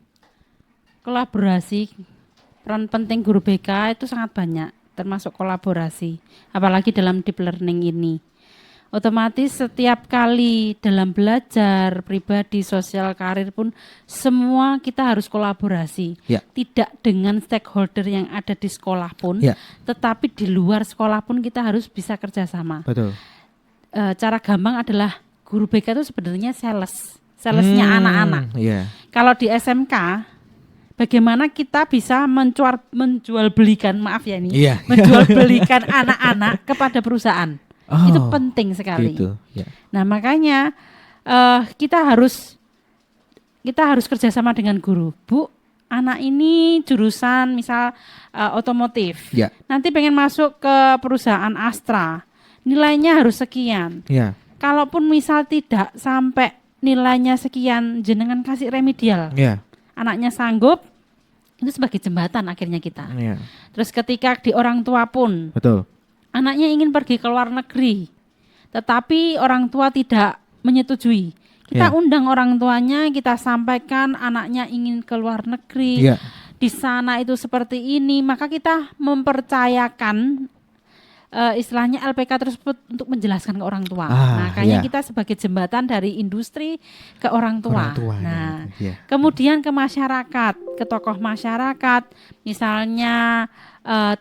kolaborasi, peran penting guru BK itu sangat banyak, termasuk kolaborasi, apalagi dalam deep learning ini. Otomatis setiap kali dalam belajar pribadi, sosial, karir pun semua kita harus kolaborasi. Tidak dengan stakeholder yang ada di sekolah pun, tetapi di luar sekolah pun kita harus bisa kerjasama. Betul. Cara gampang adalah guru BK itu sebenarnya salesnya anak-anak. Kalau di SMK, bagaimana kita bisa menjual belikan anak-anak kepada perusahaan. Itu penting sekali. Gitu, Nah, makanya kita harus kerjasama dengan guru. Bu, anak ini jurusan misal otomotif. Nanti pengen masuk ke perusahaan Astra, nilainya harus sekian. Kalaupun misal tidak sampai nilainya sekian, jenengan kasih remedial. Anaknya sanggup, itu sebagai jembatan akhirnya kita. Terus ketika di orang tua pun, anaknya ingin pergi ke luar negeri, tetapi orang tua tidak menyetujui. Kita undang orang tuanya, kita sampaikan anaknya ingin ke luar negeri, di sana itu seperti ini, maka kita mempercayakan istilahnya LPK tersebut untuk menjelaskan ke orang tua. Makanya kita sebagai jembatan dari industri ke orang tua. Kemudian ke masyarakat, ke tokoh masyarakat, misalnya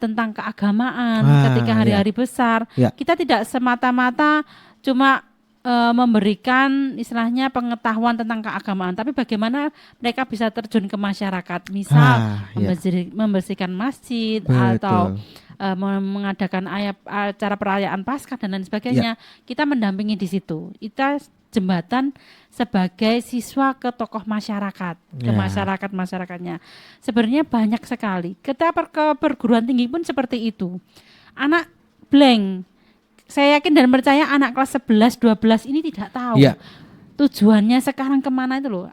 tentang keagamaan ketika hari-hari besar. Kita tidak semata-mata cuma memberikan istilahnya pengetahuan tentang keagamaan, tapi bagaimana mereka bisa terjun ke masyarakat, misal membersihkan masjid atau mengadakan acara perayaan Paskah dan lain sebagainya. Kita mendampingi di situ. Kita jembatan sebagai siswa ke tokoh masyarakat, ke masyarakatnya. Sebenarnya banyak sekali. Kita ke perguruan tinggi pun seperti itu. Anak blank. Saya yakin dan percaya anak kelas 11, 12 ini tidak tahu tujuannya sekarang kemana itu loh.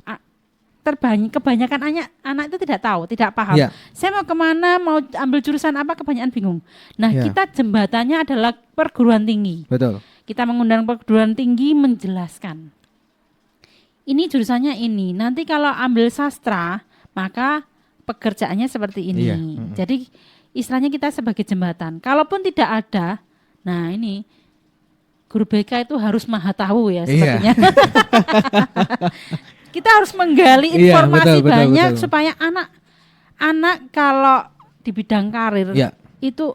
Kebanyakan anak itu tidak tahu, tidak paham. Saya mau kemana, mau ambil jurusan apa, kebanyakan bingung. Nah, kita jembatannya adalah perguruan tinggi. Kita mengundang perguruan tinggi menjelaskan. Ini jurusannya ini. Nanti kalau ambil sastra, maka pekerjaannya seperti ini. Iya. Jadi istilahnya kita sebagai jembatan. Kalaupun tidak ada, nah ini guru BK itu harus maha tahu ya sepertinya. Kita harus menggali Iya, informasi betul, banyak betul. supaya anak kalau di bidang karir Iya. itu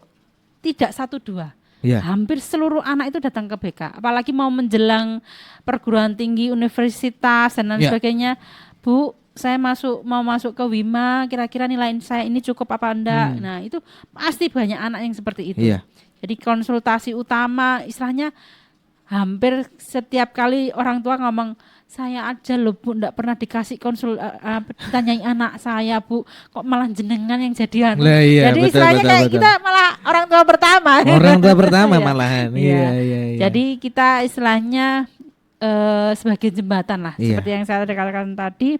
tidak 1-2. Iya. Hampir seluruh anak itu datang ke BK. Apalagi mau menjelang perguruan tinggi, universitas dan lain Iya. sebagainya. Bu, saya mau masuk ke Wima, kira-kira nilai saya ini cukup apa enggak? Nah, itu pasti banyak anak yang seperti itu. Iya. Jadi konsultasi utama istilahnya hampir setiap kali orang tua ngomong, saya aja loh Bu, enggak pernah dikasih tanyain anak saya Bu, kok malah jenengan yang jadi anu. Lah, iya, Jadi betul, istilahnya betul, kayak betul. kita malah orang tua pertama. Orang tua pertama Iya. malahan. Iya. Iya. Jadi kita istilahnya sebagai jembatan lah, Iya. seperti yang saya katakan tadi,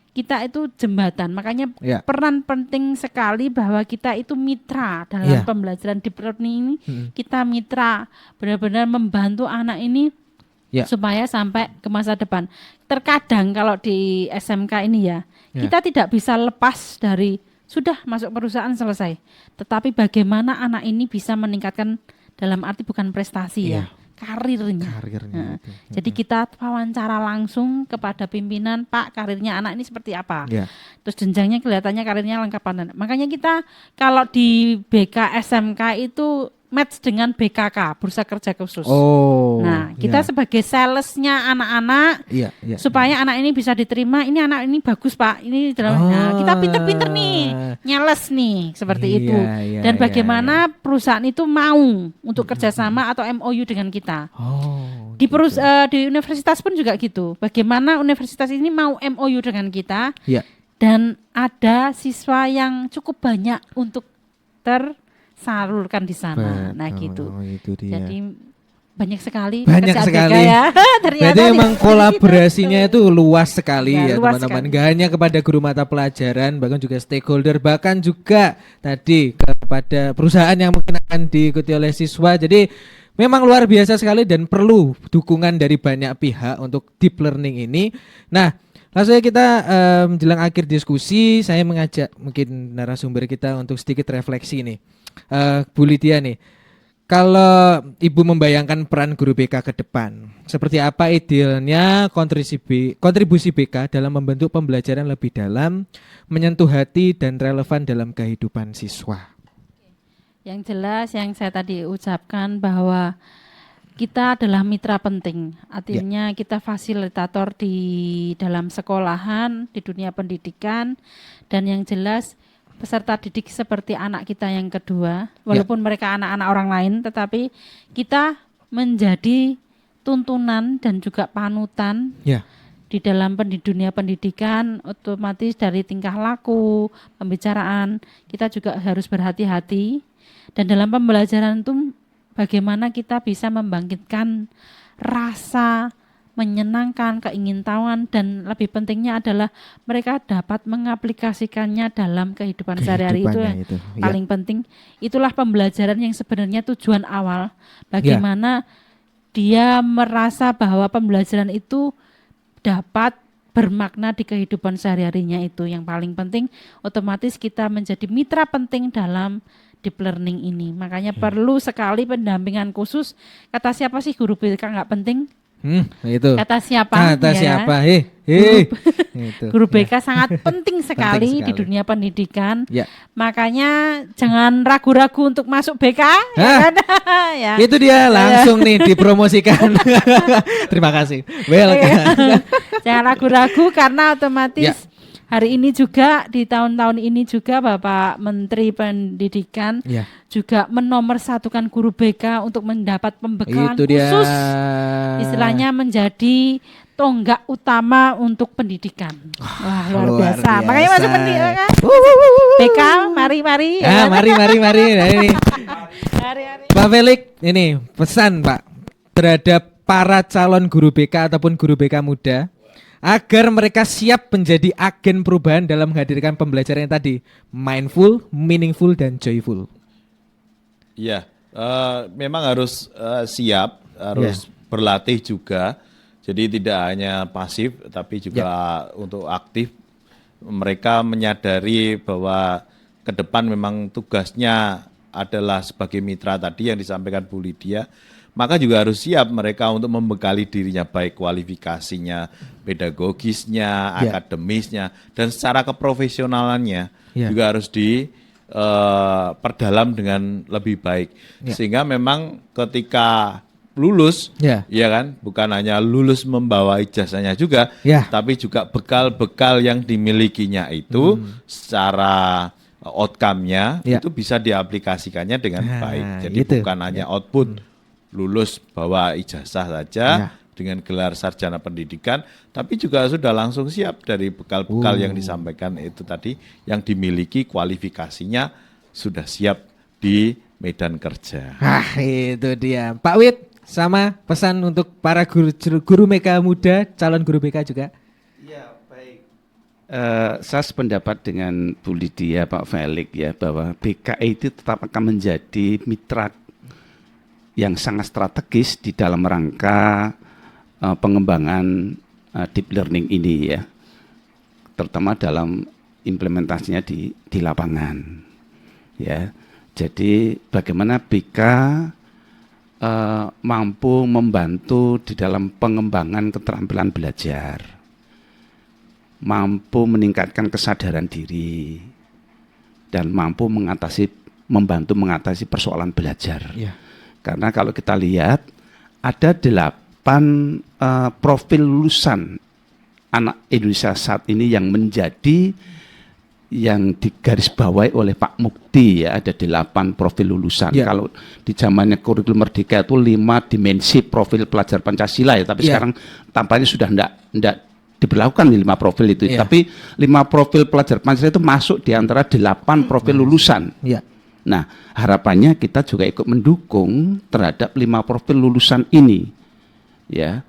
kita itu jembatan. Makanya Iya. peran penting sekali bahwa kita itu mitra dalam Iya. pembelajaran deep learning ini. Kita mitra, benar-benar membantu anak ini Iya. supaya sampai ke masa depan. Terkadang kalau di SMK ini ya, Iya. kita tidak bisa lepas dari sudah masuk perusahaan selesai. Tetapi bagaimana anak ini bisa meningkatkan, dalam arti bukan prestasi Iya. ya, karirnya. Karirnya Nah, itu. jadi kita wawancara langsung kepada pimpinan, Pak, karirnya anak ini seperti apa? Iya. Terus jenjangnya kelihatannya karirnya lengkap apa enggak. Makanya kita kalau di BK SMK itu match dengan BKK, Bursa Kerja Khusus. Oh. Nah, kita iya. sebagai salesnya anak-anak Iya, iya. supaya anak ini bisa diterima. Ini anak ini bagus Pak. Ini dalam nah, kita pinter-pinter nih, nyales nih seperti Iya, itu. iya, Dan iya, bagaimana perusahaan itu mau untuk kerjasama atau MOU dengan kita. Oh. Di di universitas pun juga gitu. Bagaimana universitas ini mau MOU dengan kita Iya. dan ada siswa yang cukup banyak untuk tersalurkan di sana. Nah, Betul, gitu. itu dia. Jadi banyak sekali Banyak pekerjaan sekali. BK ya. Ternyata Berarti di- memang kolaborasinya itu luas sekali Ya, ya luas teman-teman. sekali. Gak hanya kepada guru mata pelajaran, bahkan juga stakeholder, bahkan juga tadi kepada perusahaan yang mungkin akan diikuti oleh siswa. Jadi memang luar biasa sekali dan perlu dukungan dari banyak pihak untuk deep learning ini. Nah, langsung saja kita menjelang akhir diskusi, saya mengajak mungkin narasumber kita untuk sedikit refleksi nih. Bu Lydia nih. Kalau Ibu membayangkan peran guru BK ke depan, seperti apa idealnya kontribusi BK dalam membentuk pembelajaran lebih dalam, menyentuh hati dan relevan dalam kehidupan siswa? Yang jelas yang saya tadi ucapkan bahwa kita adalah mitra penting. Artinya kita fasilitator di dalam sekolahan, di dunia pendidikan, dan yang jelas peserta didik seperti anak kita yang kedua, walaupun mereka anak-anak orang lain, tetapi kita menjadi tuntunan dan juga panutan Ya. di dalam dunia pendidikan. Otomatis dari tingkah laku, pembicaraan, kita juga harus berhati-hati. Dan dalam pembelajaran itu bagaimana kita bisa membangkitkan rasa menyenangkan, keingintahuan, dan lebih pentingnya adalah mereka dapat mengaplikasikannya dalam kehidupan sehari-hari. Itu yang Kehidupannya itu, ya. paling penting. Itulah pembelajaran yang sebenarnya tujuan awal. Bagaimana dia merasa bahwa pembelajaran itu dapat bermakna di kehidupan sehari-harinya, itu yang paling penting. Otomatis kita menjadi mitra penting dalam deep learning ini. Makanya perlu sekali pendampingan khusus. Kata siapa sih guru BK nggak penting? Itu. Kata siapa? Kata ya. siapa? Itu. Guru BK sangat penting sekali di sekali. dunia pendidikan. Ya. Makanya jangan ragu-ragu untuk masuk BK. Ya Hah? kan? Ya. Itu dia langsung nih dipromosikan. Terima kasih. Welcome. Jangan ragu-ragu karena otomatis Ya. hari ini juga di tahun-tahun ini juga Bapak Menteri Pendidikan Ya. juga menomorsatukan guru BK untuk mendapat pembekalan Itu dia. khusus, istilahnya menjadi tonggak utama untuk pendidikan. Wah, luar biasa. Makanya masuk pendidikan kan? BK, mari. Ah, mari. Nah, ini Mari. Pak Felix, ini pesan Pak terhadap para calon guru BK ataupun guru BK muda agar mereka siap menjadi agen perubahan dalam menghadirkan pembelajaran yang tadi mindful, meaningful, dan joyful. Iya, memang harus siap, harus berlatih juga. Jadi tidak hanya pasif, tapi juga untuk aktif. mereka menyadari bahwa ke depan memang tugasnya adalah sebagai mitra tadi yang disampaikan Bu Lydia, maka juga harus siap mereka untuk membekali dirinya baik kualifikasinya, pedagogisnya, akademisnya, dan secara keprofesionalannya juga harus perdalam dengan lebih baik. Sehingga memang ketika lulus, ya kan, bukan hanya lulus membawa ijazahnya juga, tapi juga bekal-bekal yang dimilikinya itu secara outcome-nya itu bisa diaplikasikannya dengan baik. Jadi bukan hanya output lulus bawa ijazah saja dengan gelar sarjana pendidikan, tapi juga sudah langsung siap dari bekal-bekal yang disampaikan itu tadi, yang dimiliki kualifikasinya sudah siap di medan kerja. Itu dia. Pak Wid, sama pesan untuk para guru BK muda, calon guru BK juga. Ya, baik. Saya sependapat dengan Bu Lydia, Pak Felix ya, bahwa BK itu tetap akan menjadi mitra yang sangat strategis di dalam rangka pengembangan deep learning ini ya, terutama dalam implementasinya di lapangan ya. Jadi bagaimana BK mampu membantu di dalam pengembangan keterampilan belajar, mampu meningkatkan kesadaran diri, dan mampu membantu mengatasi persoalan belajar. Karena kalau kita lihat ada 8 profil lulusan anak Indonesia saat ini yang menjadi yang digarisbawahi oleh Pak Mukti ya, ada 8 profil lulusan. Kalau di zamannya kurikulum Merdeka itu 5 dimensi profil pelajar Pancasila ya, tapi sekarang tampaknya sudah enggak diberlakukan di 5 profil itu. Tapi 5 profil pelajar Pancasila itu masuk di antara 8 profil lulusan. Nah, harapannya kita juga ikut mendukung terhadap 5 profil lulusan ini ya,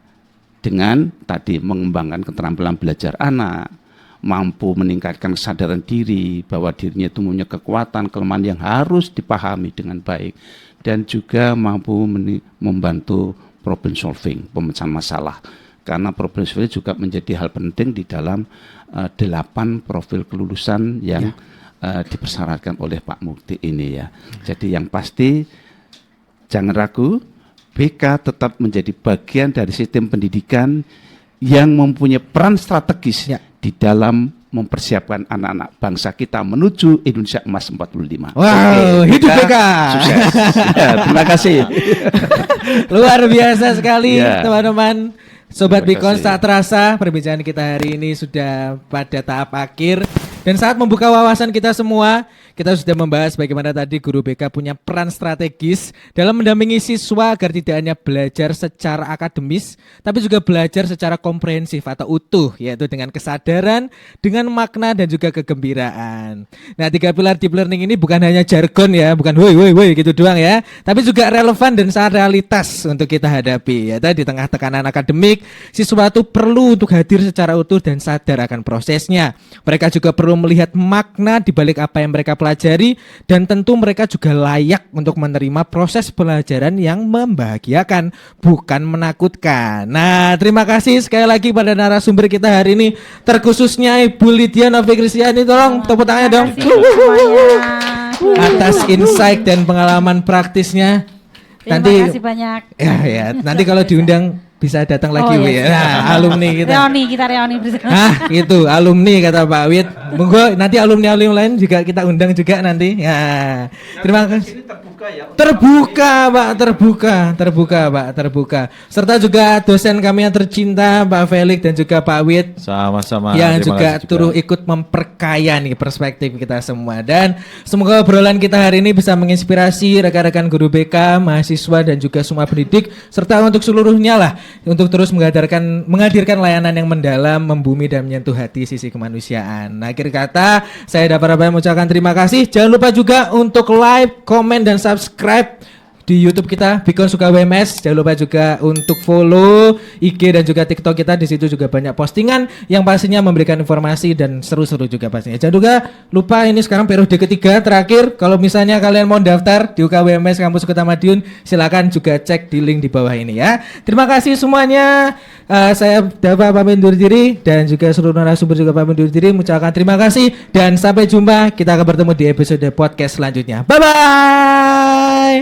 dengan tadi mengembangkan keterampilan belajar anak, mampu meningkatkan kesadaran diri bahwa dirinya itu punya kekuatan, kelemahan yang harus dipahami dengan baik, dan juga mampu membantu problem solving, pemecahan masalah. Karena problem solving juga menjadi hal penting di dalam 8 profil kelulusan yang dipersyaratkan oleh Pak Mukti ini ya. Jadi yang pasti jangan ragu, BK tetap menjadi bagian dari sistem pendidikan yang mempunyai peran strategis di dalam mempersiapkan anak-anak bangsa kita menuju Indonesia Emas 45. Wow, hidup BK. Sukses. Terima kasih. Luar biasa sekali teman-teman. Sobat Bikon, tak terasa perbincangan kita hari ini sudah pada tahap akhir. Dan saat membuka wawasan kita semua, kita sudah membahas bagaimana tadi guru BK punya peran strategis dalam mendampingi siswa agar tidak hanya belajar secara akademis, tapi juga belajar secara komprehensif atau utuh, yaitu dengan kesadaran, dengan makna dan juga kegembiraan. Nah, 3 pilar deep learning ini bukan hanya jargon ya, bukan woi gitu doang ya, tapi juga relevan dan sangat realitas untuk kita hadapi. Ya, di tengah tekanan akademik, siswa itu perlu untuk hadir secara utuh dan sadar akan prosesnya. Mereka juga perlu melihat makna di balik apa yang mereka pelajari, dan tentu mereka juga layak untuk menerima proses pelajaran yang membahagiakan, bukan menakutkan. Nah, terima kasih sekali lagi pada narasumber kita hari ini, terkhususnya Ibu Lydia Novi Kristiani. Tolong tepuk tangannya dong atas insight dan pengalaman praktisnya. Terima kasih banyak. Ya, nanti kalau diundang bisa datang lagi ya. Nah, alumni kita. Reoni bersama. Itu alumni kata Pak Wid. Monggo nanti alumni lain juga kita undang juga nanti. Ya. Terima kasih. Terbuka Pak, terbuka. Serta juga dosen kami yang tercinta Pak Felix dan juga Pak Wid. Sama-sama. Yang juga turut ikut memperkaya nih perspektif kita semua. Dan semoga obrolan kita hari ini bisa menginspirasi rekan-rekan guru BK, mahasiswa dan juga semua pendidik, serta untuk seluruhnya lah, untuk terus menghadirkan layanan yang mendalam, membumi dan menyentuh hati sisi kemanusiaan. Nah, akhir kata saya dapat mengucapkan terima kasih. Jangan lupa juga untuk like, komen dan subscribe di YouTube kita Bikon Suka WMS. Jangan lupa juga untuk follow IG dan juga TikTok kita. Di situ juga banyak postingan yang pastinya memberikan informasi dan seru-seru juga pastinya. Jangan juga lupa ini sekarang periode ketiga terakhir. Kalau misalnya kalian mau daftar di UKWMS Kampus Kota Madiun, silakan juga cek di link di bawah ini ya. Terima kasih semuanya. Saya Dava pamit undur diri dan juga seluruh narasumber juga pamit undur diri. Mengucapkan terima kasih dan sampai jumpa. Kita akan bertemu di episode podcast selanjutnya. Bye bye.